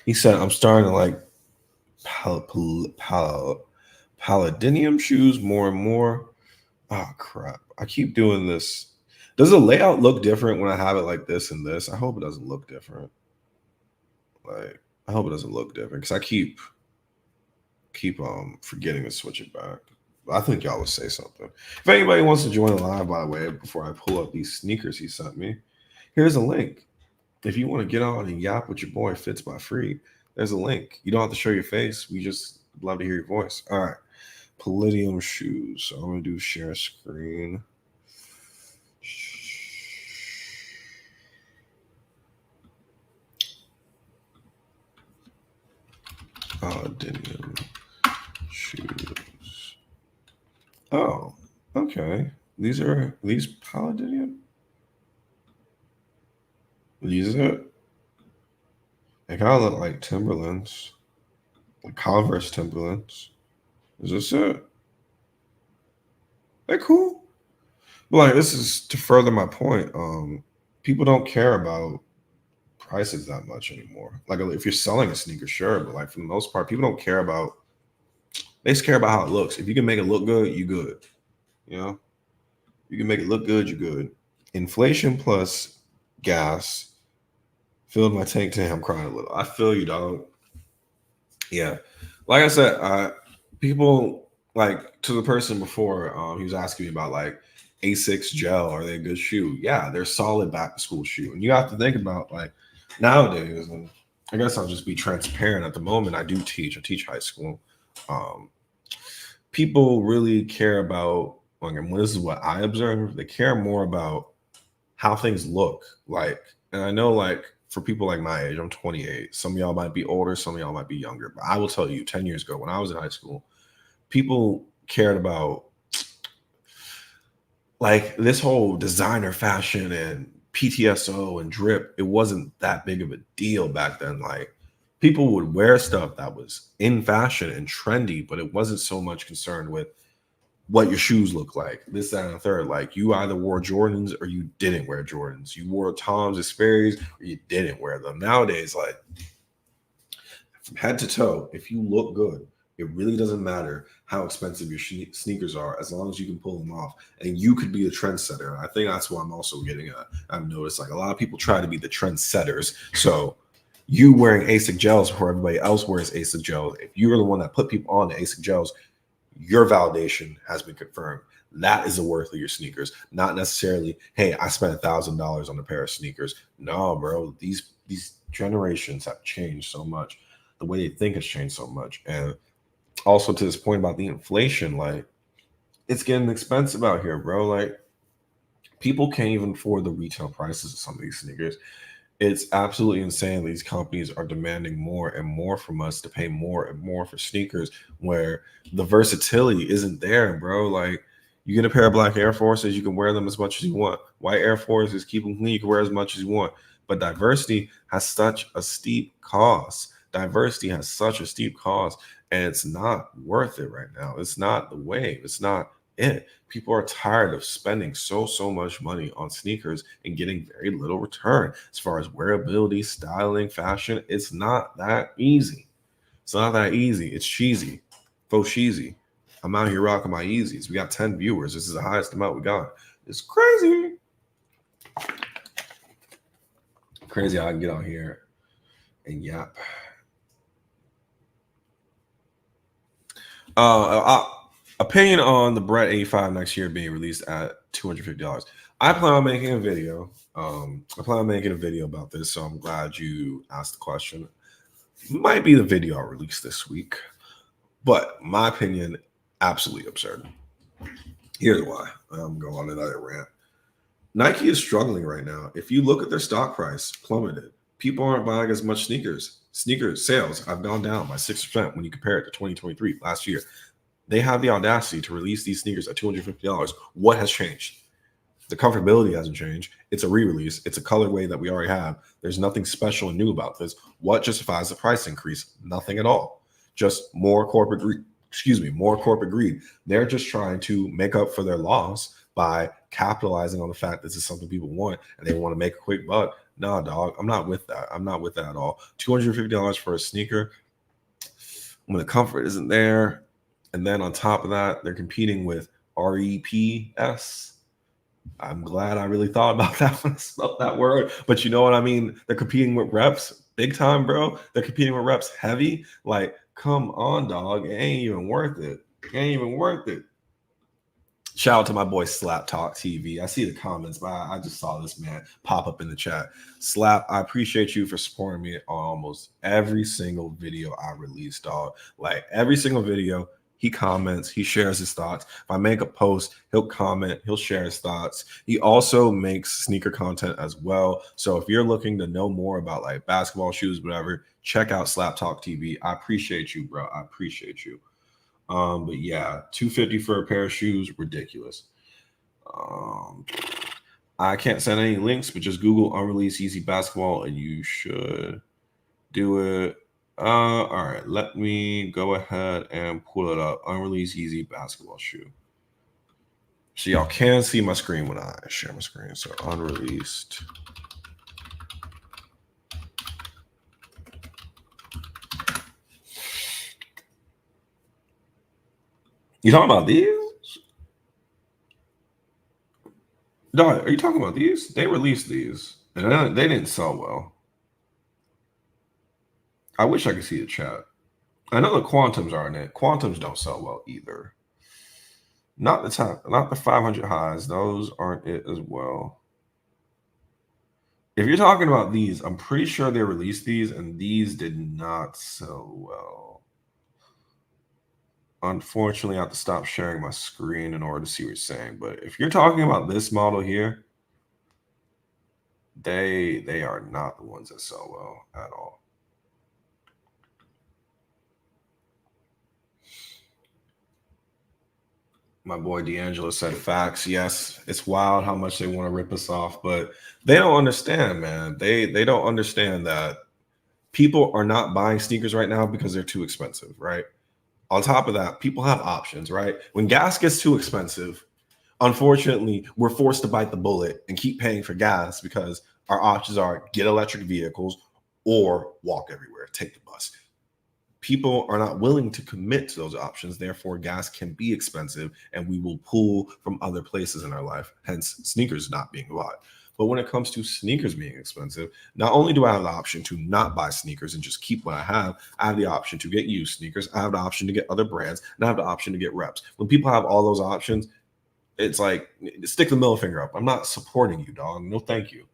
He said, I'm starting to like palladium shoes more and more. Oh, crap. I keep doing this. Does the layout look different when I have it like this and this? I hope it doesn't look different. Like, I hope it doesn't look different because I keep forgetting to switch it back. I think y'all would say something. If anybody wants to join the live, by the way, before I pull up these sneakers he sent me, here's a link. If you want to get on and yap with your boy FitsByFree, there's a link. You don't have to show your face. We just love to hear your voice. All right. Palladium shoes. So I'm going to do share screen. Palladium shoes. Oh, okay. These Palladium? These are, they kind of look like Timberlands, like Converse Timberlands. Is this it? They're cool. But like, this is to further my point. People don't care about prices that much anymore. Like, if you're selling a sneaker, sure, but like for the most part, people don't care about. They just care about how it looks. If you can make it look good, you good. You know, you can make it look good, you good. Inflation plus gas filled my tank today. I'm crying a little. I feel you, dog. Yeah, like I said, people like to the person before, he was asking me about like A6 gel. Are they a good shoe? Yeah, they're solid back to school shoe. And you have to think about like nowadays, and I guess I'll just be transparent at the moment. I teach high school. Um, People really care about, like, and this is what I observe, they care more about how things look like. And I know, like, for people like my age, I'm 28. Some of y'all might be older, some of y'all might be younger. But I will tell you, 10 years ago, when I was in high school, people cared about like this whole designer fashion and PTSO and drip. It wasn't that big of a deal back then. Like people would wear stuff that was in fashion and trendy, but it wasn't so much concerned with what your shoes look like, this, that, and the third. Like you either wore Jordans or you didn't wear Jordans. You wore Toms or Sperry's or you didn't wear them. Nowadays, like from head to toe, if you look good, it really doesn't matter how expensive your sneakers are, as long as you can pull them off. And you could be a trendsetter. I think that's what I'm also getting at. I've noticed like a lot of people try to be the trendsetters. So you wearing ASIC gels before everybody else wears ASIC gels. If you're the one that put people on the ASIC gels, your validation has been confirmed. That is the worth of your sneakers, not necessarily, hey, I spent $1,000 on a pair of sneakers. No, bro, these generations have changed so much. The way they think has changed so much. And also to this point about the inflation, like it's getting expensive out here, bro. Like people can't even afford the retail prices of some of these sneakers. It's absolutely insane. These companies are demanding more and more from us to pay more and more for sneakers, where the versatility isn't there, bro. Like you get a pair of black Air Forces, you can wear them as much as you want. White Air Forces, keep them clean, you can wear as much as you want. But diversity has such a steep cost. Diversity has such a steep cost, and it's not worth it right now. It's not the wave. It's not it. People are tired of spending so much money on sneakers and getting very little return as far as wearability, styling, fashion. It's not that easy. It's not that easy. It's cheesy. Faux cheesy. I'm out here rocking my Yeezys. We got 10 viewers. This is the highest amount we got. It's crazy. Crazy how I can get on here and yap. Opinion on the Brett 85 next year being released at $250. I plan on making a video. I plan on making a video about this, so I'm glad you asked the question. Might be the video I'll release this week, but my opinion, absolutely absurd. Here's why. I'm going on another rant. Nike is struggling right now. If you look at their stock price, plummeted. People aren't buying as much sneakers. Sneaker sales have gone down by 6% when you compare it to 2023, last year. They have the audacity to release these sneakers at $250. What has changed? The comfortability hasn't changed. It's a re-release. It's a colorway that we already have. There's nothing special and new about this. What justifies the price increase? Nothing at all. Just more corporate greed. More corporate greed. They're just trying to make up for their loss by capitalizing on the fact this is something people want and they want to make a quick buck. Nah, dog, I'm not with that. I'm not with that at all. $250 for a sneaker when the comfort isn't there. And then on top of that, they're competing with REPS. I'm glad I really thought about that when I spelled that word. But you know what I mean? They're competing with reps big time, bro. They're competing with reps heavy. Like, come on, dog. It ain't even worth it. It ain't even worth it. Shout out to my boy Slap Talk TV. I see the comments, but I just saw this man pop up in the chat. Slap, I appreciate you for supporting me on almost every single video I release, dog. Like every single video, he comments, he shares his thoughts. If I make a post, he'll comment, he'll share his thoughts. He also makes sneaker content as well. So if you're looking to know more about like basketball shoes, whatever, check out Slap Talk TV. I appreciate you, bro. I appreciate you. But yeah, $250 for a pair of shoes, ridiculous. I can't send any links, but just Google unreleased Yeezy basketball and you should do it. All right, let me go ahead and pull it up. Unreleased Yeezy basketball shoe. So y'all can see my screen when I share my screen. So unreleased. You talking about these? No, are you talking about these? They released these, and they didn't sell well. I wish I could see the chat. I know the Quantums are in it. Quantums don't sell well either. Not the top, not the 500 highs. Those aren't it as well. If you're talking about these, I'm pretty sure they released these, and these did not sell well. Unfortunately, I have to stop sharing my screen in order to see what you're saying. But if you're talking about this model here, they are not the ones that sell well at all. My boy D'Angelo said facts. Yes, it's wild how much they want to rip us off, but they don't understand, man. They don't understand that people are not buying sneakers right now because they're too expensive, right? On top of that, people have options, right? When gas gets too expensive, unfortunately, we're forced to bite the bullet and keep paying for gas because our options are get electric vehicles or walk everywhere, take the bus. People are not willing to commit to those options. Therefore, gas can be expensive and we will pull from other places in our life, hence sneakers not being bought. But when it comes to sneakers being expensive, not only do I have the option to not buy sneakers and just keep what I have the option to get used sneakers. I have the option to get other brands, and I have the option to get reps. When people have all those options, it's like stick the middle finger up. I'm not supporting you, dog. No, thank you.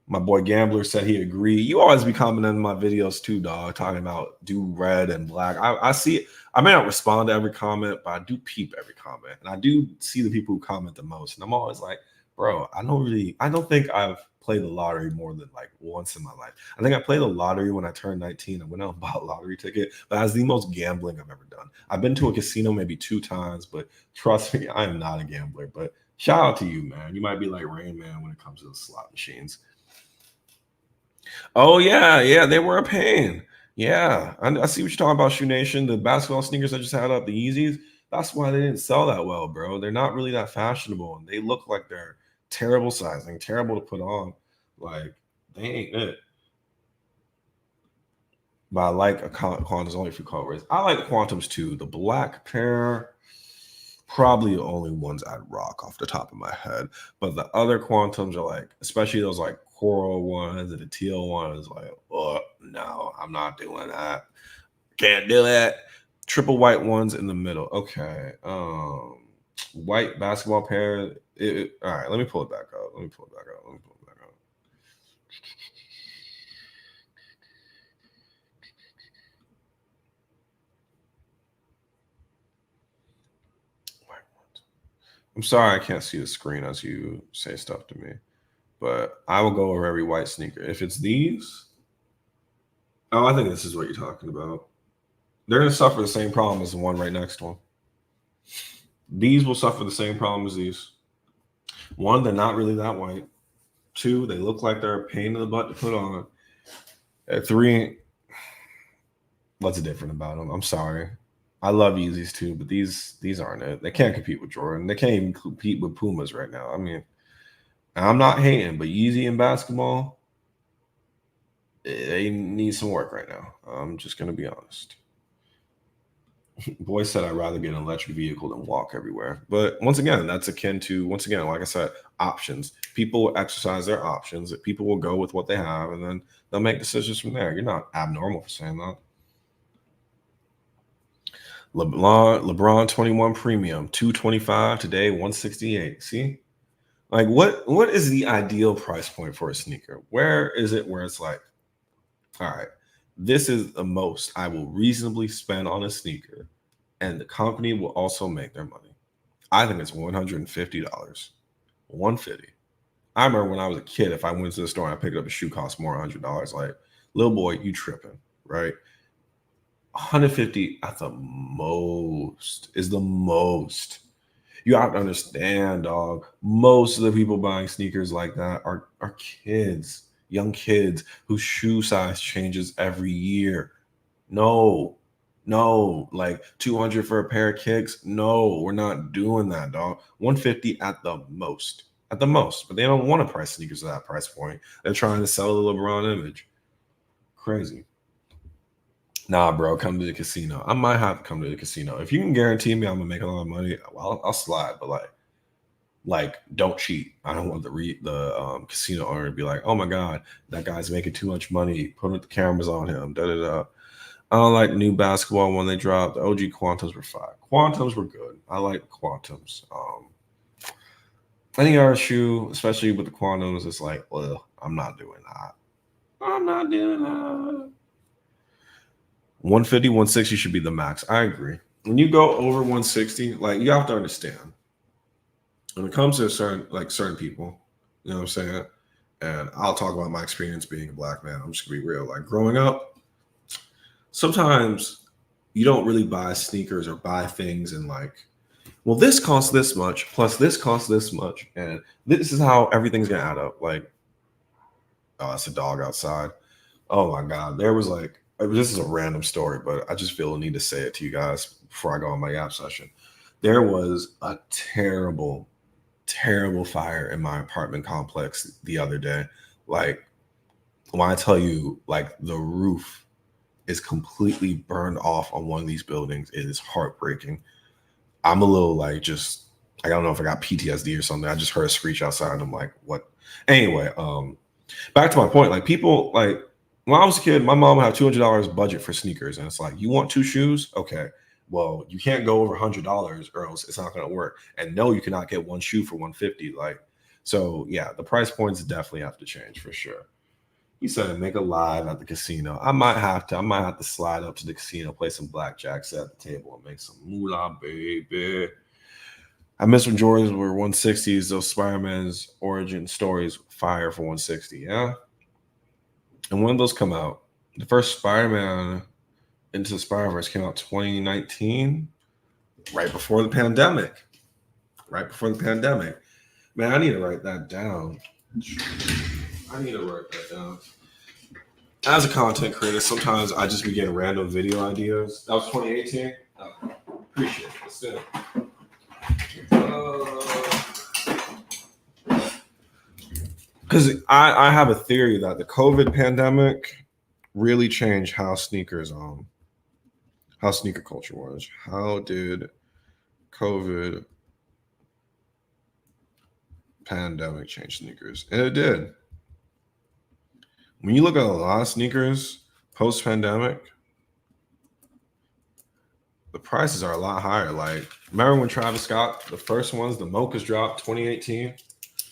My boy Gambler said he agreed. You always be commenting on my videos too, dog, talking about do red and black. I see it. I may not respond to every comment, but I do peep every comment. And I do see the people who comment the most. And I'm always like, bro, I don't think I've played the lottery more than like once in my life. I think I played the lottery when I turned 19. I went out and bought a lottery ticket, but that's the most gambling I've ever done. I've been to a casino maybe 2 times, but trust me, I am not a gambler. But shout out to you, man. You might be like Rain Man when it comes to the slot machines. Oh yeah, yeah, they were a pain. Yeah, I see what you're talking about, Shoe Nation. The basketball sneakers I just had up, the Yeezys. That's why they didn't sell that well, bro. They're not really that fashionable, and they look like they're terrible sizing, terrible to put on. Like they ain't it. But I like quantums only for colors. I like quantums too. The black pair, probably the only ones I'd rock off the top of my head. But the other quantums are like, especially those like coral ones and the teal ones, like, oh no, I'm not doing that. Can't do that. Triple white ones in the middle. Okay. White basketball pair. All right, let me pull it back up. Let me pull it back up. Let me pull it back up. White ones. I'm sorry I can't see the screen as you say stuff to me, but I will go over every white sneaker. If it's these, oh, I think this is what you're talking about. They're going to suffer the same problem as the one right next to them. These will suffer the same problem as these. One, they're not really that white. Two, they look like they're a pain in the butt to put on. Three, what's different about them? I'm sorry. I love Yeezys too, but these aren't it. They can't compete with Jordan. They can't even compete with Pumas right now. I mean, I'm not hating, but Yeezy in basketball, they need some work right now. I'm just gonna be honest. Boy said I'd rather get an electric vehicle than walk everywhere. But once again, that's akin to, once again, like I said, options. People will exercise their options. People will go with what they have, and then they'll make decisions from there. You're not abnormal for saying that. LeBron 21 premium, 225 today, 168. See? Like what is the ideal price point for a sneaker? Where is it where it's like, all right, this is the most I will reasonably spend on a sneaker, and the company will also make their money. I think it's $150. 150. I remember when I was a kid, if I went to the store and I picked up a shoe cost more than $100, like, little boy, you tripping, right? 150 at the most is the most. You have to understand, dog. Most of the people buying sneakers like that are kids, young kids whose shoe size changes every year. No, no, like 200 for a pair of kicks. No, we're not doing that, dog. 150 at the most. At the most. But they don't want to price sneakers at that price point. They're trying to sell the LeBron image. Crazy. Nah, bro, come to the casino. I might have to come to the casino. If you can guarantee me I'm gonna make a lot of money, well, I'll slide. But like, don't cheat. I don't want the casino owner to be like, oh my god, that guy's making too much money. Put the cameras on him. Da da da. I don't like new basketball when they dropped. The OG Quantums were fire. Quantums were good. I like Quantums. Any other shoe, especially with the Quantums, it's like, well, I'm not doing that. I'm not doing that. 150, 160 should be the max. I agree. When you go over 160, like you have to understand when it comes to certain people, you know what I'm saying? And I'll talk about my experience being a black man. I'm just gonna be real. Like growing up, sometimes you don't really buy sneakers or buy things and like, well, this costs this much, plus this costs this much, and this is how everything's gonna add up. Like, oh, that's a dog outside. Oh my god, there was like this is a random story, but I just feel the need to say it to you guys before I go on my app session. There was a terrible, terrible fire in my apartment complex the other day. Like when I tell you, like the roof is completely burned off on one of these buildings. It is heartbreaking. I'm a little like just I don't know if I got PTSD or something. I just heard a screech outside and I'm like, what? Anyway, back to my point. Like people like when I was a kid, my mom would have $200 budget for sneakers, and it's like, you want two shoes? Okay. Well, you can't go over $100 or else it's not gonna work. And no, you cannot get one shoe for 150. Like, so yeah, the price points definitely have to change for sure. He said make a live at the casino. I might have to. I might have to slide up to the casino, play some blackjack, sit at the table, and make some moolah, baby. I miss when Jordans were 160s. Those Spider-Man's origin stories fire for 160. Yeah. And when those come out, the first Spider-Man Into the Spider-Verse came out 2019, right before the pandemic. Right before the pandemic. Man, I need to write that down. I need to write that down. As a content creator, sometimes I just be getting random video ideas. That was 2018. Oh, appreciate it. Let's do it. Because I have a theory that the COVID pandemic really changed how sneaker culture was. How did COVID pandemic change sneakers? And it did. When you look at a lot of sneakers post pandemic, the prices are a lot higher. Like, remember when Travis Scott, the first ones, the Mochas dropped 2018?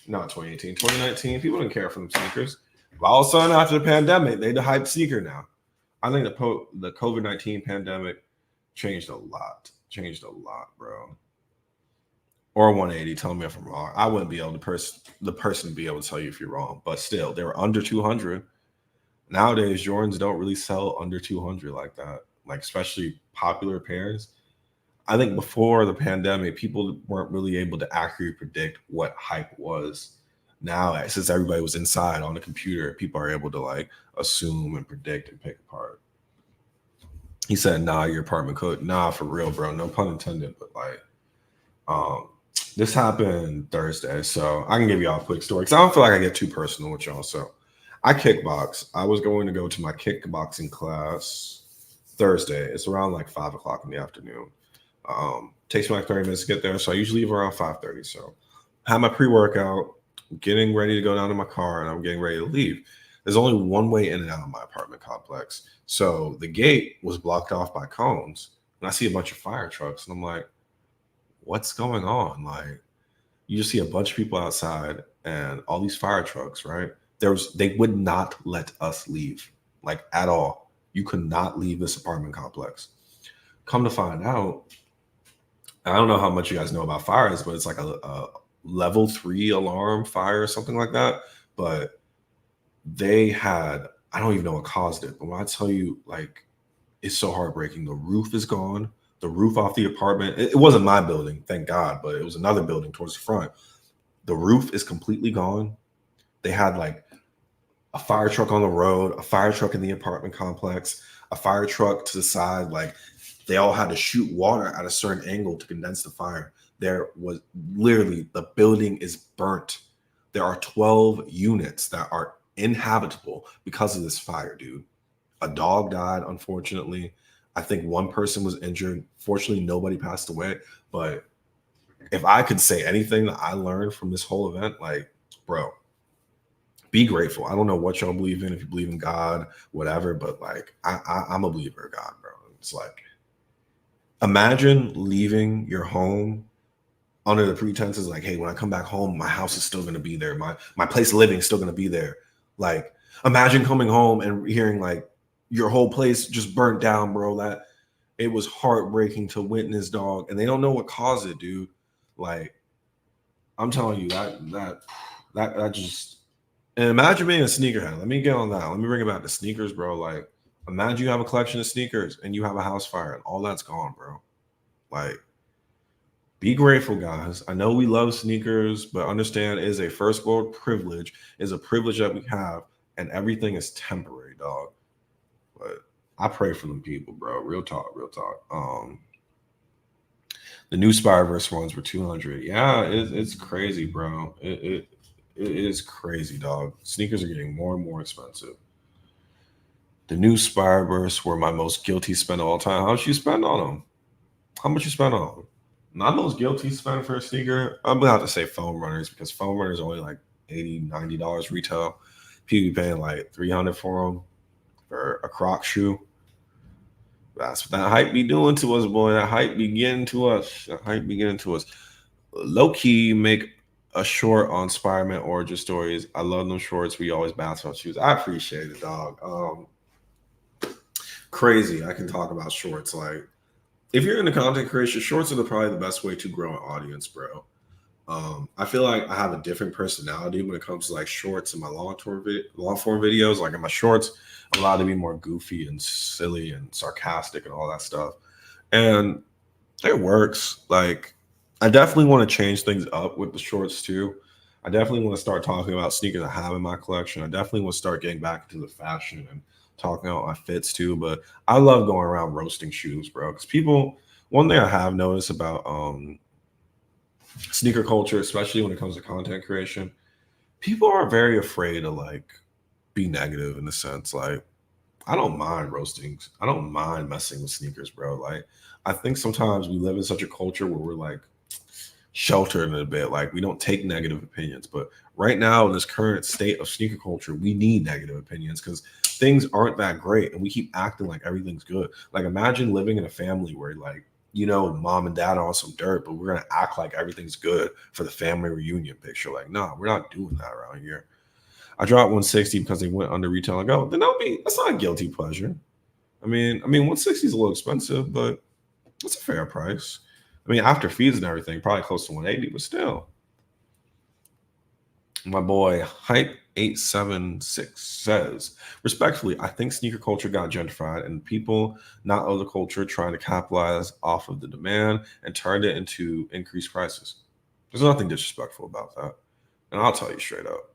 Not 2018, 2019. People didn't care for them sneakers. But all of a sudden, after the pandemic, they the hype sneaker now. I think the COVID-19 pandemic changed a lot. Changed a lot, bro. Or 180. Tell me if I'm wrong. I wouldn't be able to the person be able to tell you if you're wrong. But still, they were under 200. Nowadays, Jordans don't really sell under 200 like that. Like especially popular pairs. I think before the pandemic, people weren't really able to accurately predict what hype was. Now, since everybody was inside on the computer, people are able to like assume and predict and pick apart. He said, "Nah, your apartment code. Nah, for real, bro. No pun intended, but like, this happened Thursday, so I can give y'all a quick story because I don't feel like I get too personal with y'all. So, I kickbox. I was going to go to my kickboxing class Thursday. It's around like 5 o'clock in the afternoon. Takes me like 30 minutes to get there, so I usually leave around 5:30. So, I had my pre-workout, getting ready to go down to my car, and I'm getting ready to leave. There's only one way in and out of my apartment complex. So the gate was blocked off by cones. And I see a bunch of fire trucks. And I'm like, what's going on? Like, you just see a bunch of people outside and all these fire trucks, right? They would not let us leave, like at all. You could not leave this apartment complex. Come to find out, I don't know how much you guys know about fires, but it's like a level 3 alarm fire or something like that. But they had, I don't even know what caused it, but when I tell you, like, it's so heartbreaking. The roof is gone. The roof off the apartment. It wasn't my building, thank God, but it was another building towards the front. The roof is completely gone. They had like a fire truck on the road, a fire truck in the apartment complex, a fire truck to the side. Like they all had to shoot water at a certain angle to condense the fire. There was literally, the building is burnt. There are 12 units that are inhabitable because of this fire, dude. A dog died, unfortunately. I think one person was injured. Fortunately, nobody passed away. But if I could say anything that I learned from this whole event, like, bro, Be grateful. I don't know what y'all believe in, if you believe in God, whatever, but like I'm a believer of God, bro. It's like, imagine leaving your home under the pretenses like, hey, when I come back home, my house is still gonna be there. My place of living is still gonna be there. Like, imagine coming home and hearing like your whole place just burnt down, bro. That it was heartbreaking to witness, dog. And they don't know what caused it, dude. Like, I'm telling you, that just, and imagine being a sneakerhead. Let me get on that. Let me bring it back to sneakers, bro. Like, imagine you have a collection of sneakers and you have a house fire and all that's gone, bro. Like, be grateful, guys. I know we love sneakers, but understand it is a first world privilege, is a privilege that we have, and everything is temporary, dog. But I pray for them people, bro. Real talk, real talk. The new Spyverse ones were 200. Yeah, it's crazy, bro. It is crazy, dog. Sneakers are getting more and more expensive. The new Spyverse were my most guilty spend of all time. How much you spend on them? How much you spend on them? My most guilty spend for a sneaker, I'm gonna have to say foam runners, because foam runners are only like $80, $90 retail. People be paying like 300 for them for a Croc shoe. That's what that hype be doing to us, boy. That hype be getting to us. That hype be getting to us. Low key, make a short on Spider-Man origin stories. I love them shorts. We always bounce on shoes. I appreciate it, dog. Crazy. I can talk about shorts. Like, if you're into content creation, shorts are probably the best way to grow an audience, bro. I feel like I have a different personality when it comes to like shorts and my long form videos. Like in my shorts, I'm allowed to be more goofy and silly and sarcastic and all that stuff. And it works. Like, I definitely want to change things up with the shorts too. I definitely want to start talking about sneakers I have in my collection. I definitely want to start getting back into the fashion and talking about my fits too. But I love going around roasting shoes, bro. Because people, one thing I have noticed about sneaker culture, especially when it comes to content creation, people are very afraid to like be negative in the sense like, I don't mind roasting. I don't mind messing with sneakers, bro. Like, I think sometimes we live in such a culture where we're like sheltered in a bit. Like, we don't take negative opinions. But right now, in this current state of sneaker culture, we need negative opinions because things aren't that great and we keep acting like everything's good. Like, imagine living in a family where like, you know, mom and dad are on some dirt, but we're gonna act like everything's good for the family reunion picture. Like, no, we're not doing that around here. I dropped 160 because they went under retail. I go, then that's not a guilty pleasure. I mean, 160 is a little expensive, but it's a fair price. I mean, after fees and everything, probably close to 180, but still. My boy Hype 876 says, respectfully, I think sneaker culture got gentrified and people not of the culture trying to capitalize off of the demand and turned it into increased prices. There's nothing disrespectful about that. And I'll tell you straight up.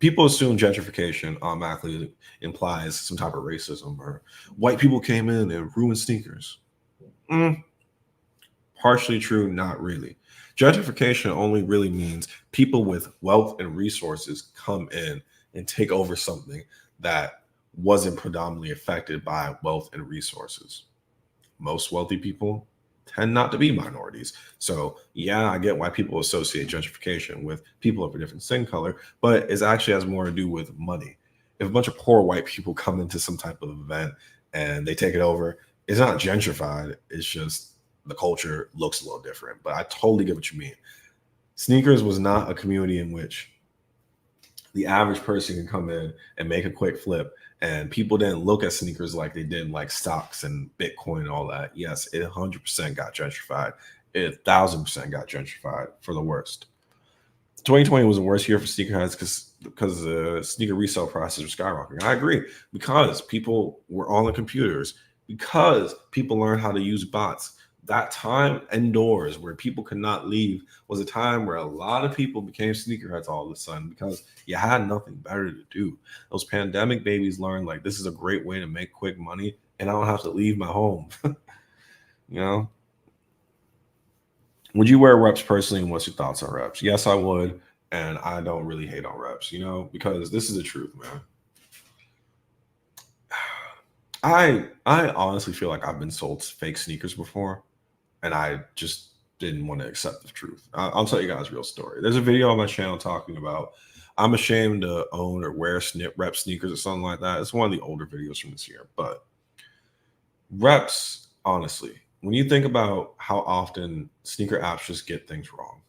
People assume gentrification automatically implies some type of racism or white people came in and ruined sneakers. Partially true, not really. Gentrification only really means people with wealth and resources come in and take over something that wasn't predominantly affected by wealth and resources. Most wealthy people tend not to be minorities. So, yeah, I get why people associate gentrification with people of a different skin color, but it actually has more to do with money. If a bunch of poor white people come into some type of event and they take it over, it's not gentrified. It's just the culture looks a little different. But I totally get what you mean. Sneakers was not a community in which the average person can come in and make a quick flip. And people didn't look at sneakers like they did like stocks and Bitcoin and all that. Yes, it 100% got gentrified. It 1,000% got gentrified for the worst. 2020 was the worst year for sneakerheads because the sneaker resale prices were skyrocketing. I agree, because people were on the computers, because people learned how to use bots. That time indoors where people could not leave was a time where a lot of people became sneakerheads all of a sudden because you had nothing better to do. Those pandemic babies learned like this is a great way to make quick money and I don't have to leave my home. You know? Would you wear reps personally, and what's your thoughts on reps? Yes, I would, and I don't really hate on reps, you know, because this is the truth, man. I honestly feel like I've been sold fake sneakers before, and I just didn't want to accept the truth. I'll tell you guys a real story. There's a video on my channel talking about I'm ashamed to own or wear rep sneakers or something like that. It's one of the older videos from this year. But reps, honestly, when you think about how often sneaker apps just get things wrong,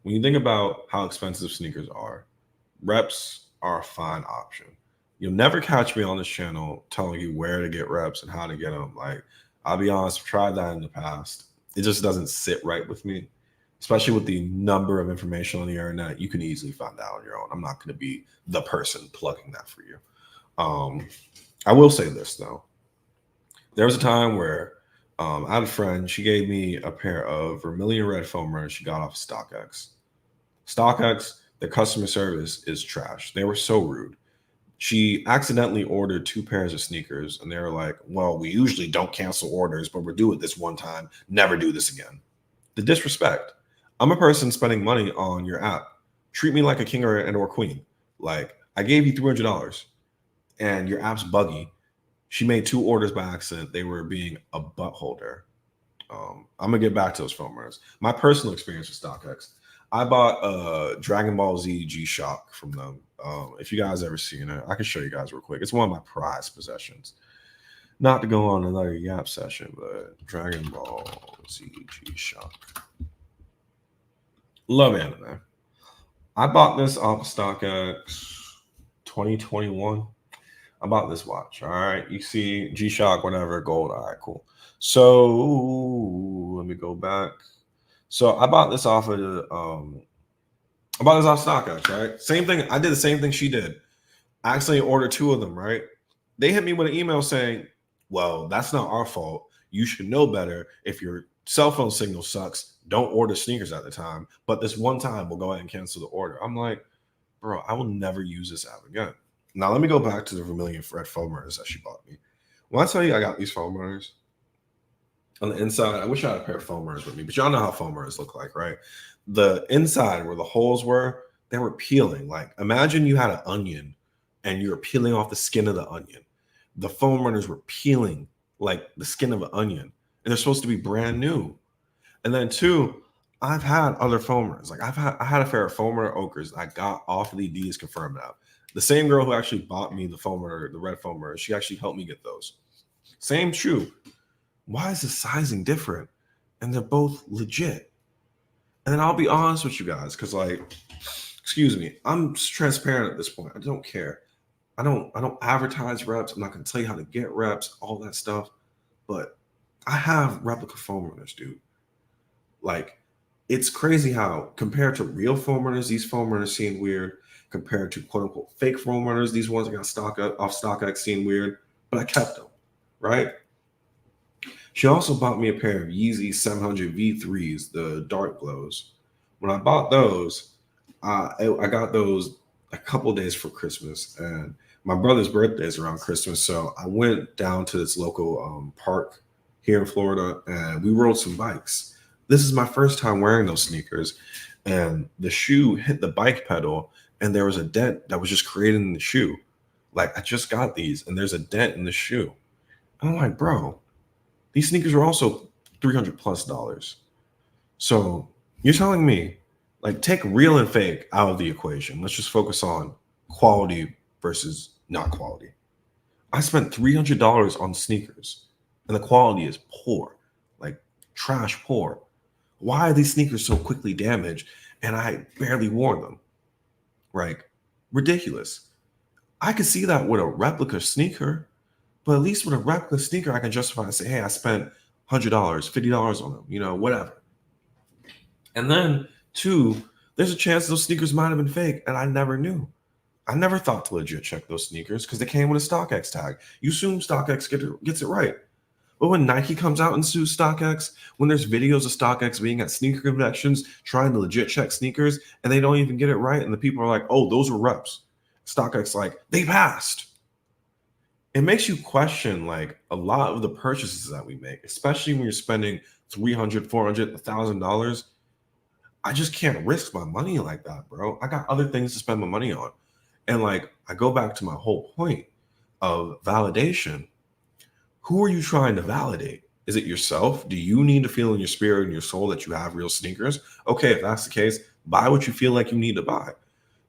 when you think about how expensive sneakers are, reps are a fine option. You'll never catch me on this channel telling you where to get reps and how to get them. Like, I'll be honest, I've tried that in the past. It just doesn't sit right with me, especially with the number of information on the internet. You can easily find out on your own. I'm not going to be the person plugging that for you. I will say this, though. There was a time where I had a friend. She gave me a pair of vermilion red foam runners she got off of StockX. StockX, their customer service is trash. They were so rude. She accidentally ordered 2 pairs of sneakers, and they were like, well, we usually don't cancel orders, but we'll do it this one time. Never do this again. The disrespect. I'm a person spending money on your app. Treat me like a king or queen. Like, I gave you $300 and your app's buggy. She made 2 orders by accident. They were being a butt holder. I'm gonna get back to those foam runners. My personal experience with StockX. I bought a Dragon Ball Z G-Shock from them. If you guys ever seen it, I can show you guys real quick. It's one of my prized possessions. Not to go on another Yap session, but Dragon Ball Z G-Shock. Love anime. I bought this off StockX 2021. I bought this watch. All right. You see G-Shock, whatever, gold. All right, cool. So let me go back. So I bought this off of StockX, right? Same thing. I did the same thing she did. I accidentally ordered 2 of them, right? They hit me with an email saying, well, that's not our fault. You should know better. If your cell phone signal sucks, don't order sneakers at the time. But this one time, we'll go ahead and cancel the order. I'm like, bro, I will never use this app again. Now, let me go back to the vermilion red foam runners that she bought me. When I tell you I got these foam runners, on the inside, I wish I had a pair of foam runners with me, but y'all know how foam runners look like, right? The inside where the holes were, they were peeling. Like, imagine you had an onion and you were peeling off the skin of the onion. The foam runners were peeling like the skin of an onion, and they're supposed to be brand new. And then 2, I've had other foam runners. Like, I had a pair of foam runner ochres I got off of the Adidas Confirmed app. The same girl who actually bought me the foam runner, the red foam runner, she actually helped me get those. Same shoe. Why is the sizing different? And they're both legit. And then I'll be honest with you guys, because, like, excuse me, I'm transparent at this point. I don't care. I don't advertise reps. I'm not going to tell you how to get reps, all that stuff. But I have replica foam runners, dude. Like, it's crazy how, compared to real foam runners, these foam runners seem weird. Compared to quote unquote fake foam runners, these ones I got off StockX seem weird, but I kept them, right? She also bought me a pair of Yeezy 700 V3s, the dark glows. When I bought those, I got those a couple days for Christmas, and my brother's birthday is around Christmas, so I went down to this local park here in Florida, and we rode some bikes. This is my first time wearing those sneakers, and the shoe hit the bike pedal, and there was a dent that was just created in the shoe. Like, I just got these, and there's a dent in the shoe. And I'm like, bro, these sneakers are also $300+. So you're telling me, like, take real and fake out of the equation. Let's just focus on quality versus not quality. I spent $300 on sneakers, and the quality is poor, like trash poor. Why are these sneakers so quickly damaged, and I barely wore them? Right? Ridiculous. I could see that with a replica sneaker, but at least with a replica sneaker, I can justify and say, hey, I spent $100, $50 on them, you know, whatever. And then 2, there's a chance those sneakers might have been fake, and I never knew. I never thought to legit check those sneakers because they came with a StockX tag. You assume StockX gets it right. But when Nike comes out and sues StockX, when there's videos of StockX being at sneaker conventions trying to legit check sneakers, and they don't even get it right, and the people are like, oh, those are reps. StockX like, they passed. It makes you question, like, a lot of the purchases that we make, especially when you're spending $300, $400, $1,000. I just can't risk my money like that, bro. I got other things to spend my money on. And, like, I go back to my whole point of validation. Who are you trying to validate? Is it yourself? Do you need to feel in your spirit and your soul that you have real sneakers? Okay, if that's the case, buy what you feel like you need to buy.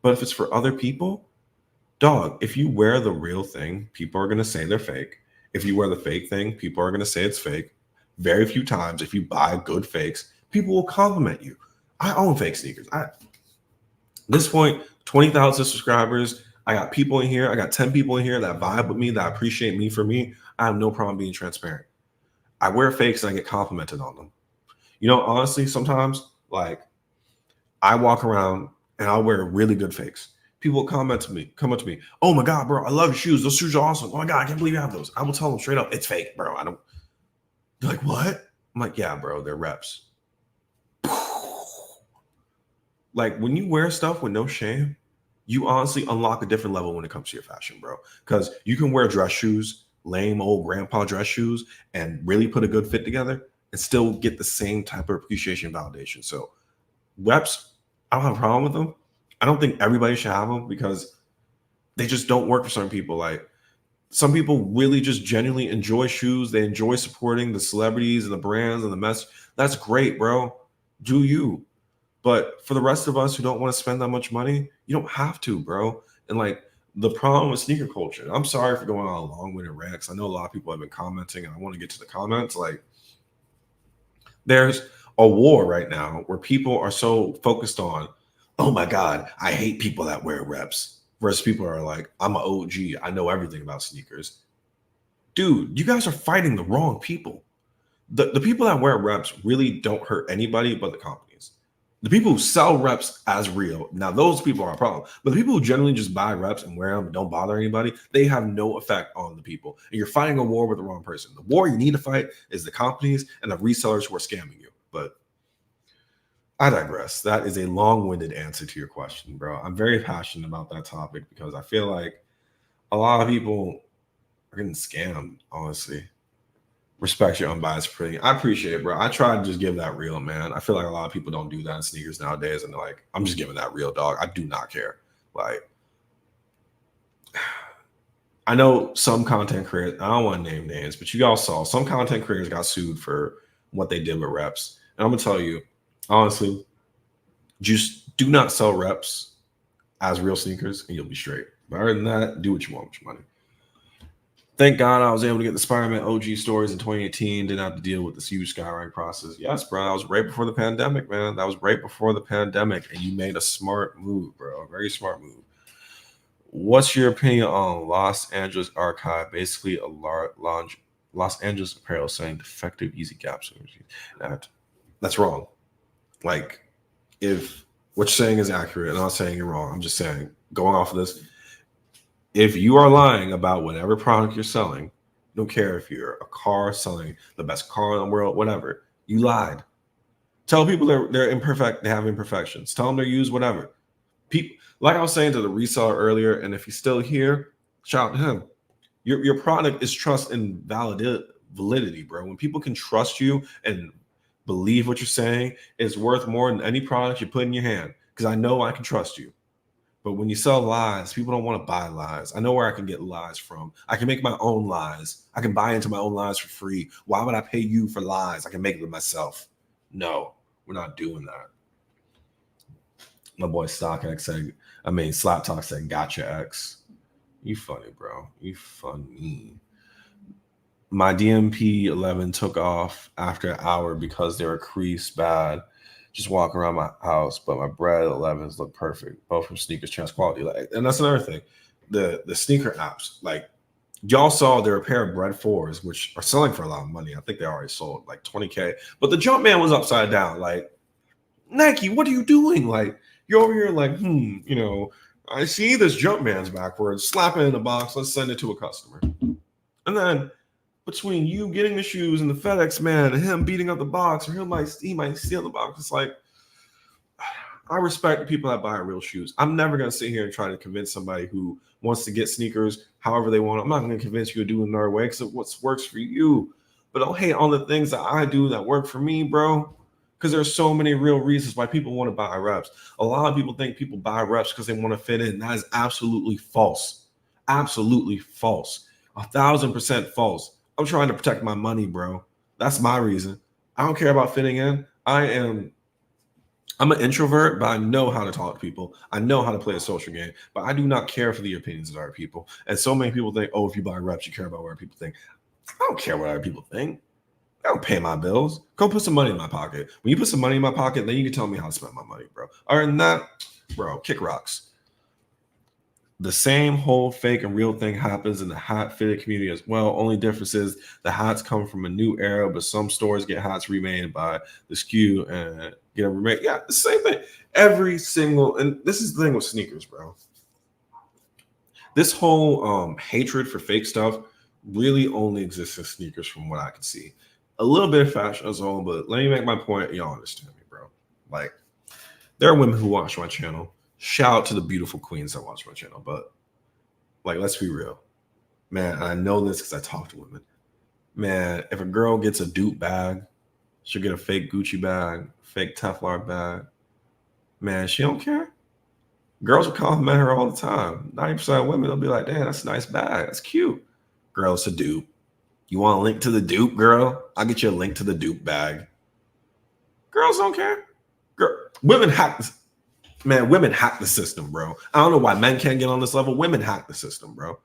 But if it's for other people, dog, if you wear the real thing, people are going to say they're fake. If you wear the fake thing, people are going to say it's fake. Very few times, if you buy good fakes, people will compliment you. I own fake sneakers. At this point, 20,000 subscribers. I got people in here. I got 10 people in here that vibe with me, that appreciate me for me. I have no problem being transparent. I wear fakes and I get complimented on them. You know, honestly, sometimes, like, I walk around and I'll wear really good fakes. People will come up to me. Oh my God, bro, I love your shoes. Those shoes are awesome. Oh my God, I can't believe you have those. I will tell them straight up, it's fake, bro. I don't. They're like, what? I'm like, yeah, bro, they're reps. Like, when you wear stuff with no shame, you honestly unlock a different level when it comes to your fashion, bro. Because you can wear dress shoes, lame old grandpa dress shoes, and really put a good fit together and still get the same type of appreciation and validation. So reps, I don't have a problem with them. I don't think everybody should have them because they just don't work for some people. Like, some people really just genuinely enjoy shoes. They enjoy supporting the celebrities and the brands and the mess. That's great, bro. Do you? But for the rest of us who don't want to spend that much money, you don't have to, bro. And like, the problem with sneaker culture, I'm sorry for going on a long-winded rant, because I know a lot of people have been commenting and I want to get to the comments. Like, there's a war right now where people are so focused on, oh my God, I hate people that wear reps. Versus people are like, I'm an OG. I know everything about sneakers. Dude, you guys are fighting the wrong people. The people that wear reps really don't hurt anybody but the companies. The people who sell reps as real, now those people are a problem. But the people who generally just buy reps and wear them and don't bother anybody, they have no effect on the people. And you're fighting a war with the wrong person. The war you need to fight is the companies and the resellers who are scamming you. But I digress. That is a long-winded answer to your question, bro. I'm very passionate about that topic because I feel like a lot of people are getting scammed, honestly. Respect your unbiased opinion. I appreciate it, bro. I try to just give that real, man. I feel like a lot of people don't do that in sneakers nowadays, and they're like, I'm just giving that real, dog. I do not care. Like, I know some content creators, I don't want to name names, but you all saw some content creators got sued for what they did with reps. And I'm gonna tell you, honestly, just do not sell reps as real sneakers and you'll be straight. But other than that, do what you want with your money. Thank God I was able to get the Spider-Man OG stories in 2018. Didn't have to deal with this huge skywriting process. Yes, bro. That was right before the pandemic, man. That was right before the pandemic. And you made a smart move, bro. A very smart move. What's your opinion on Los Angeles Archive? Basically, a large Los Angeles apparel saying defective Yeezy caps. That's wrong. Like, if what you're saying is accurate, I'm not saying you're wrong. I'm just saying, going off of this, if you are lying about whatever product you're selling, don't care if you're a car selling the best car in the world, whatever, you lied. Tell people they're imperfect, they have imperfections. Tell them they're used, whatever. People, like I was saying to the reseller earlier, and if he's still here, shout out to him. Your product is trust and validity, bro. When people can trust you and believe what you're saying, it's worth more than any product you put in your hand. Because I know I can trust you. But when you sell lies, people don't want to buy lies. I know where I can get lies from. I can make my own lies. I can buy into my own lies for free. Why would I pay you for lies? I can make them myself. No, we're not doing that. My boy StockX said, Slap Talk said, gotcha, X. You funny, bro. You funny. My DMP 11 took off after an hour because they were creased bad. Just walk around my house, but my bread 11s look perfect, both from sneakers, trans quality. Like, and that's another thing. The sneaker apps, like, y'all saw there are a pair of bread 4s, which are selling for a lot of money. I think they already sold like 20K. But the Jumpman was upside down. Like, Nike, what are you doing? Like, you're over here like, I see this Jumpman's backwards. Slap it in a box. Let's send it to a customer. And then between you getting the shoes and the FedEx man and him beating up the box, or he might steal the box. It's like, I respect the people that buy real shoes. I'm never going to sit here and try to convince somebody who wants to get sneakers however they want. I'm not going to convince you to do it another way because what works for you. But don't hate on the things that I do that work for me, bro. Because there's so many real reasons why people want to buy reps. A lot of people think people buy reps because they want to fit in. That is absolutely false. Absolutely false. 1,000% false. I'm trying to protect my money, bro. That's my reason. I don't care about fitting in. I am I'm an introvert, but I know how to talk to people. I know how to play a social game, but I do not care for the opinions of other people. And so many people think, oh, if you buy reps, you care about what other people think. I don't care what other people think. I don't pay my bills. Go put some money in my pocket. When you put some money in my pocket, then you can tell me how to spend my money, bro. Other than that, bro, kick rocks. The same whole fake and real thing happens in the hat fitted community as well. Only difference is the hats come from a new era, but some stores get hats remade by the SKU and get them remade. Yeah, the same thing. Every single, and this is the thing with sneakers, bro. This whole hatred for fake stuff really only exists in sneakers from what I can see. A little bit of fashion as well, but let me make my point. Y'all understand me, bro. Like, there are women who watch my channel. Shout out to the beautiful queens that watch my channel, but like, let's be real, man. I know this because I talk to women. Man, if a girl gets a dupe bag, she'll get a fake Gucci bag, fake Teflon bag. Man, she don't care. Girls will compliment her all the time. 90% of women, they'll be like, damn, that's a nice bag. That's cute. Girl, it's a dupe. You want a link to the dupe, girl? I'll get you a link to the dupe bag. Girls don't care. Women hack this. Man, women hack the system, bro. I don't know why men can't get on this level. Women hack the system, bro.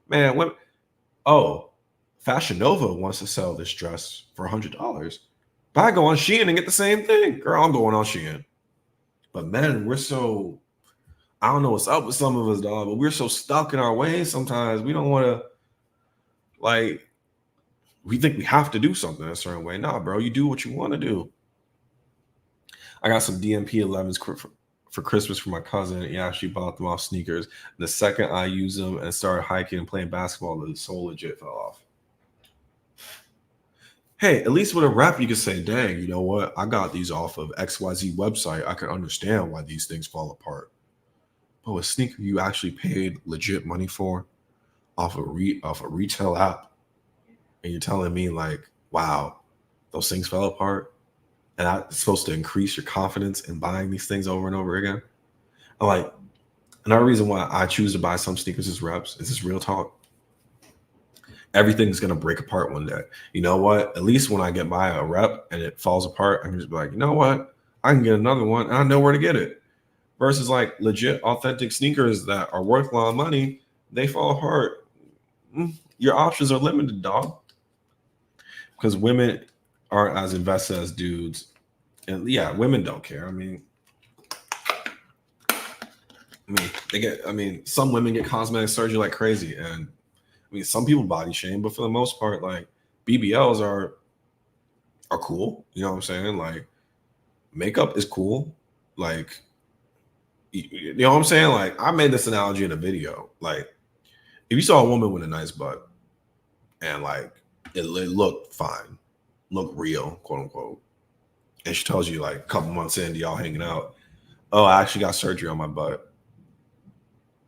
Man, women. Oh, Fashion Nova wants to sell this dress for $100. But I go on Shein and get the same thing. Girl, I'm going on Shein. But men, we're so, I don't know what's up with some of us, dog, but we're so stuck in our ways sometimes. We don't want to, like, we think we have to do something a certain way. Nah, bro, you do what you want to do. I got some DMP 11s for Christmas for my cousin. Yeah, she bought them off sneakers. The second I used them and started hiking and playing basketball, the sole legit fell off. Hey, at least with a rep, you can say, dang, you know what? I got these off of XYZ website. I can understand why these things fall apart. But a sneaker you actually paid legit money for off a retail app, and you're telling me like, wow, those things fell apart, and that's supposed to increase your confidence in buying these things over and over again. I'm like, another reason why I choose to buy some sneakers is reps. Is this real talk? Everything's gonna break apart one day. You know what? At least when I get by a rep and it falls apart, I can just be like, you know what? I can get another one and I know where to get it. Versus like legit authentic sneakers that are worth a lot of money, they fall apart. Your options are limited, dog. Because women aren't as invested as dudes. And yeah, women don't care. I mean, some women get cosmetic surgery like crazy. And I mean, some people body shame, but for the most part, like BBLs are cool. You know what I'm saying? Like makeup is cool. Like, you know what I'm saying? Like I made this analogy in a video. Like if you saw a woman with a nice butt and like it looked fine, looked real, quote unquote, and she tells you like a couple months into y'all hanging out, oh, I actually got surgery on my butt.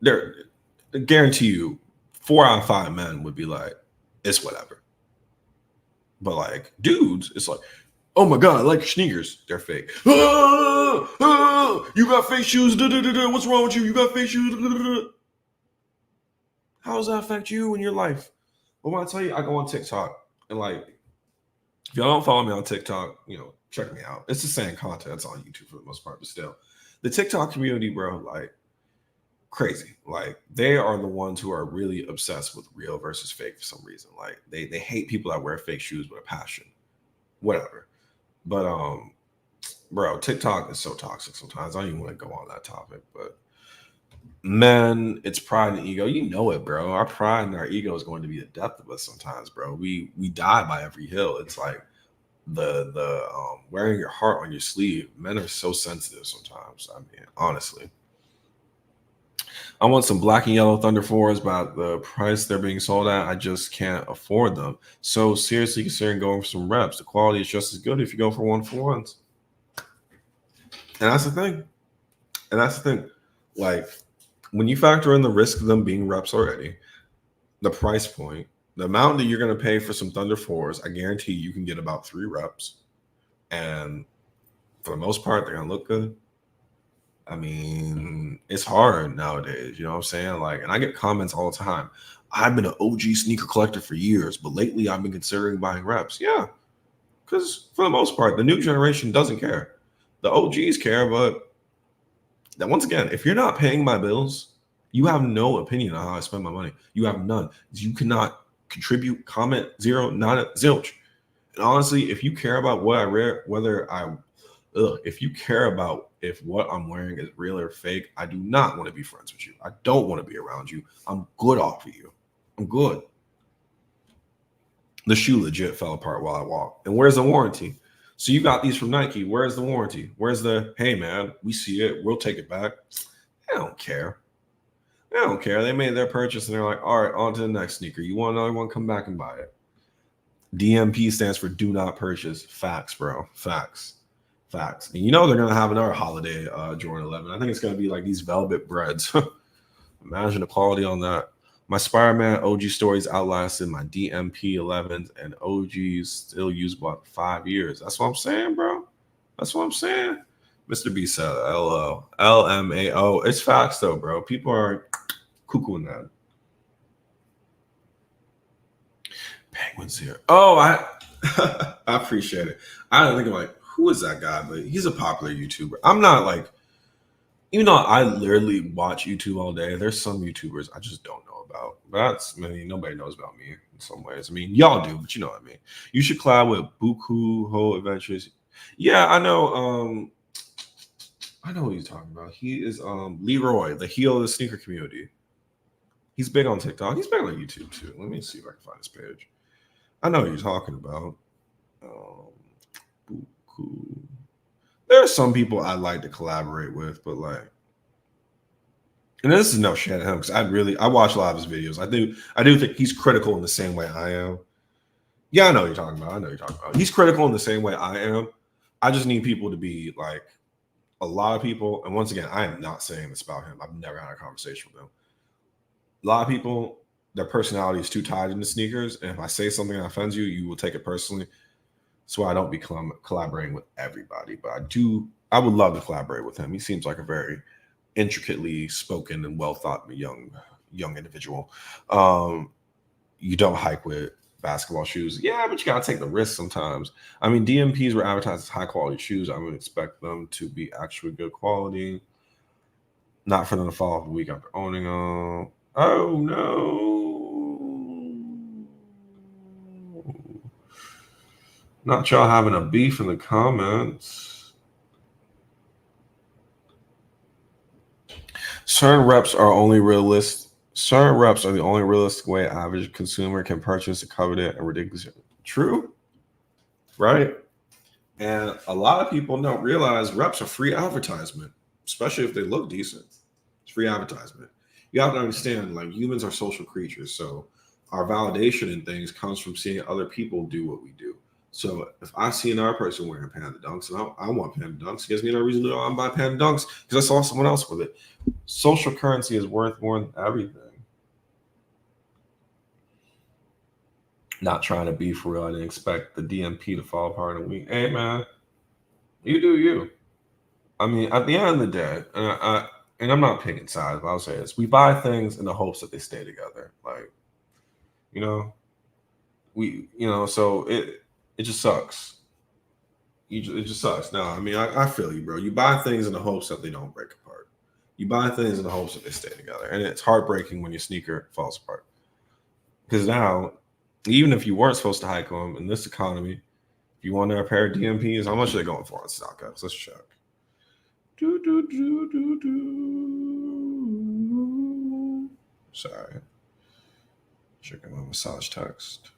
I guarantee you 4 out of 5 men would be like, it's whatever. But like dudes, it's like, oh my God, I like your sneakers. They're fake. You got fake shoes. What's wrong with you? You got fake shoes. How does that affect you in your life? Well, when I tell you, I go on TikTok and like, if y'all don't follow me on TikTok, you know, check me out. It's the same content. It's on YouTube for the most part, but still, the TikTok community, bro, like crazy. Like they are the ones who are really obsessed with real versus fake for some reason. Like they hate people that wear fake shoes with a passion, whatever. But bro, TikTok is so toxic sometimes. I don't even want to go on that topic, but man, it's pride and ego. You know it, bro. Our pride and our ego is going to be the death of us sometimes, bro. We die by every hill. It's like the wearing your heart on your sleeve. Men are so sensitive sometimes. I mean, honestly. I want some black and yellow Thunder 4s, but the price they're being sold at, I just can't afford them. So seriously considering going for some reps. The quality is just as good if you go for 1-for-1s. And that's the thing. Like when you factor in the risk of them being reps already, the price point, the amount that you're going to pay for some Thunder 4s, I guarantee you can get about 3 reps. And for the most part, they're going to look good. I mean, it's hard nowadays, you know what I'm saying? Like, and I get comments all the time. I've been an OG sneaker collector for years, but lately I've been considering buying reps. Yeah, because for the most part, the new generation doesn't care. The OGs care, but that once again, if you're not paying my bills, you have no opinion on how I spend my money. You have none. You cannot contribute, comment, zero, not a zilch. And honestly, if you care about what I wear, if you care about if what I'm wearing is real or fake, I do not want to be friends with you. I don't want to be around you. I'm good off of you. I'm good. The shoe legit fell apart while I walked. And where's the warranty? So you got these from Nike. Where's the warranty? Where's the, hey man, we see it. We'll take it back. I don't care. They don't care. They made their purchase and they're like, all right, on to the next sneaker. You want another one? Come back and buy it. DMP stands for do not purchase. Facts, bro. Facts. Facts. And you know they're going to have another holiday Jordan 11. I think it's going to be like these velvet breads. Imagine the quality on that. My Spider-Man OG stories outlasted my DMP 11s, and OGs still use about 5 years. That's what I'm saying, bro. That's what I'm saying. Mr. B said LO. LMAO. It's facts, though, bro. People are cuckooing that. Penguins here. Oh, I appreciate it. I don't think I'm like, who is that guy? But he's a popular YouTuber. I'm not like, even though I literally watch YouTube all day, there's some YouTubers I just don't know about. But that's, I mean, nobody knows about me in some ways. I mean, y'all do, but you know what I mean. You should collab with Buku Ho Adventures. Yeah, I know. I know what he's talking about. He is Leroy, the heel of the sneaker community. He's big on TikTok. He's big on YouTube too. Let me see if I can find his page. I know what you're talking about. Buku. There are some people I'd like to collaborate with, but like, and this is no shit at him because I watch a lot of his videos. I do think he's critical in the same way I am. Yeah, I know what you're talking about. I know what you're talking about. He's critical in the same way I am. I just need people to be like a lot of people. And once again, I am not saying this about him. I've never had a conversation with him. A lot of people, their personality is too tied into sneakers. And if I say something that offends you, you will take it personally. That's why I don't be collaborating with everybody. But I would love to collaborate with him. He seems like a very intricately spoken and well thought young individual. You don't hike with basketball shoes. Yeah, but you gotta take the risk sometimes. I mean, DMPs were advertised as high quality shoes. I would expect them to be actually good quality. Not for them to fall off a week after owning them. Oh no. Not y'all having a beef in the comments. Certain reps are the only realistic way average consumer can purchase a coveted and ridiculous. True, right? And a lot of people don't realize reps are free advertisement, especially if they look decent. It's free advertisement. You have to understand, like, humans are social creatures, so our validation in things comes from seeing other people do what we do. So if I see another person wearing Panda Dunks and I want Panda Dunks, it gives me no reason to go out and buy Panda Dunks because I saw someone else with it. Social currency is worth more than everything. Not trying to be for real. I didn't expect the DMP to fall apart in a week. Hey, man, you do you. I mean, at the end of the day, and I'm not picking sides, but I'll say this. We buy things in the hopes that they stay together. Like, so it just sucks. It just sucks. No, I mean, I feel you, bro. You buy things in the hopes that they don't break apart. You buy things in the hopes that they stay together. And it's heartbreaking when your sneaker falls apart. Because now, even if you weren't supposed to hike them in this economy, if you want a pair of DMPs, how much are they going for on StockX? Let's check. Sorry. Checking my massage text.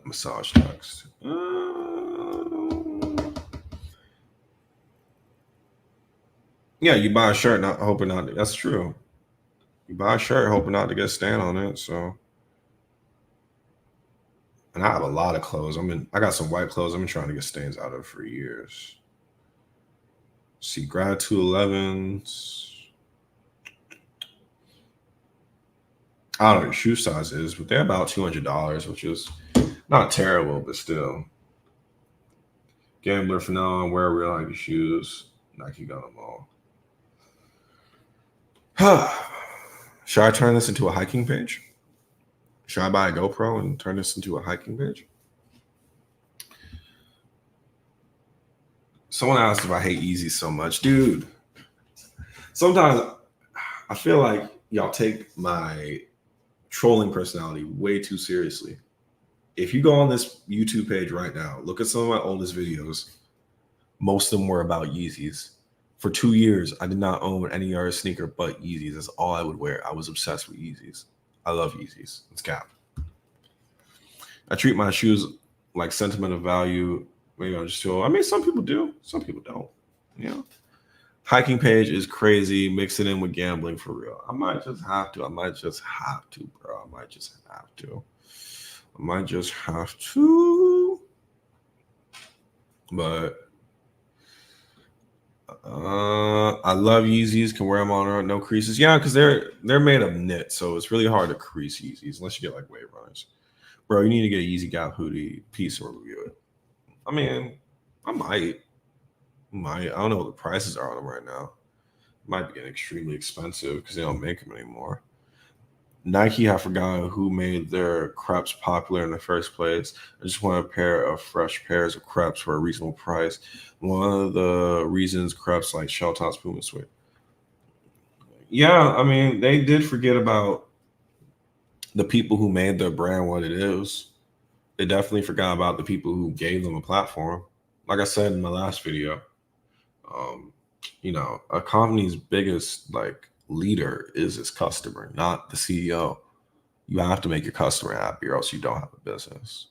Massage text. Yeah, you buy a shirt not hoping not to, that's true. You buy a shirt hoping not to get a stain on it, so. And I have a lot of clothes. I got some white clothes I've been trying to get stains out of for years. See, grad 211s. I don't know what your shoe size is, but they're about $200, which is not terrible, but still. Gambler for now, wear real Nike shoes. Nike got them all. Should I turn this into a hiking page? Should I buy a GoPro and turn this into a hiking page? Someone asked if I hate Yeezy so much. Dude, sometimes I feel like y'all take my trolling personality way too seriously. If you go on this YouTube page right now, look at some of my oldest videos. Most of them were about Yeezys. For 2 years, I did not own any other sneaker but Yeezys. That's all I would wear. I was obsessed with Yeezys. I love Yeezys. It's cap. I treat my shoes like sentimental value. Maybe I'm just too old. I mean, some people do. Some people don't. You know? Hiking page is crazy. Mix it in with gambling for real. I might just have to. I might just have to, bro. I might just have to. I might just have to. But I love Yeezys. Can wear them on no creases. Yeah, because they're made of knit, so it's really hard to crease Yeezys unless you get like wave runners. Bro, you need to get a Yeezy Gap hoodie piece or review it. I mean, I might. I don't know what the prices are on them right now. Might be getting extremely expensive because they don't make them anymore. Nike, I forgot who made their crepes popular in the first place. I just want a pair of fresh pairs of crepes for a reasonable price. One of the reasons crepes like shell tops, Puma Sweat. Yeah, I mean, they did forget about the people who made their brand what it is. They definitely forgot about the people who gave them a platform. Like I said in my last video, a company's biggest like leader is its customer, not the CEO. You have to make your customer happy or else you don't have a business.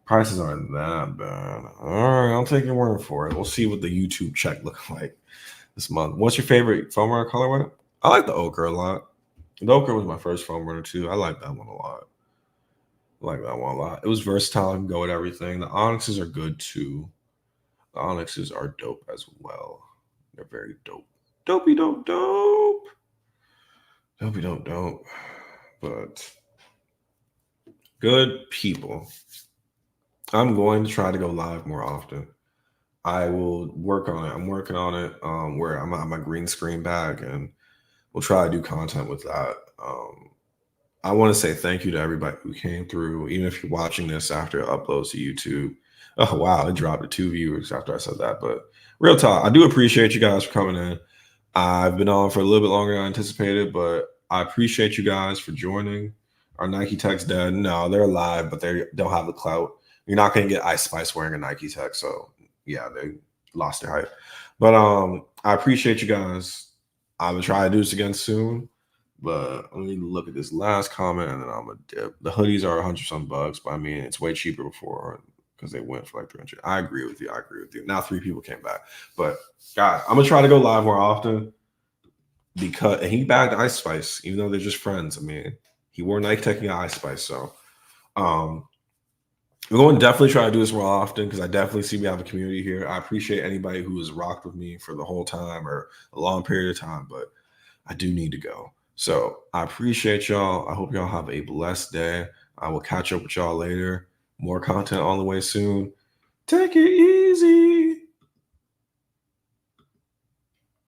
Prices aren't that bad. All right, I'll take your word for it. We'll see what the YouTube check looks like this month. What's your favorite foam runner colorway? I like the ochre a lot. The ochre was my first foam runner too. I like that one a lot. It was versatile and go with everything. The onyxes are good too. The onyxes are dope as well. They're very dope. Dopey dope dope. Dopey dope dope. But good people. I'm going to try to go live more often. I will work on it. I'm working on it where I'm at my green screen bag and we'll try to do content with that. I want to say thank you to everybody who came through, even if you're watching this after it uploads to YouTube. Oh, wow. It dropped to 2 viewers after I said that. But real talk, I do appreciate you guys for coming in. I've been on for a little bit longer than I anticipated, but I appreciate you guys for joining. Our Nike Tech's dead. No, they're alive, but they don't have the clout. You're not going to get Ice Spice wearing a Nike Tech. So, yeah, they lost their hype. But I appreciate you guys. I will try to do this again soon. But let me look at this last comment and then I'm going to dip. The hoodies are $100 bucks, but I mean, it's way cheaper before because they went for like 300. I agree with you. Now 3 people came back. But guys, I'm going to try to go live more often because he bagged Ice Spice, even though they're just friends. I mean, he wore Nike Tech and Ice Spice. So we're going to definitely try to do this more often because I definitely see we have a community here. I appreciate anybody who has rocked with me for the whole time or a long period of time, but I do need to go. So I appreciate y'all. I hope y'all have a blessed day. I will catch up with y'all later. More content on the way soon. Take it easy.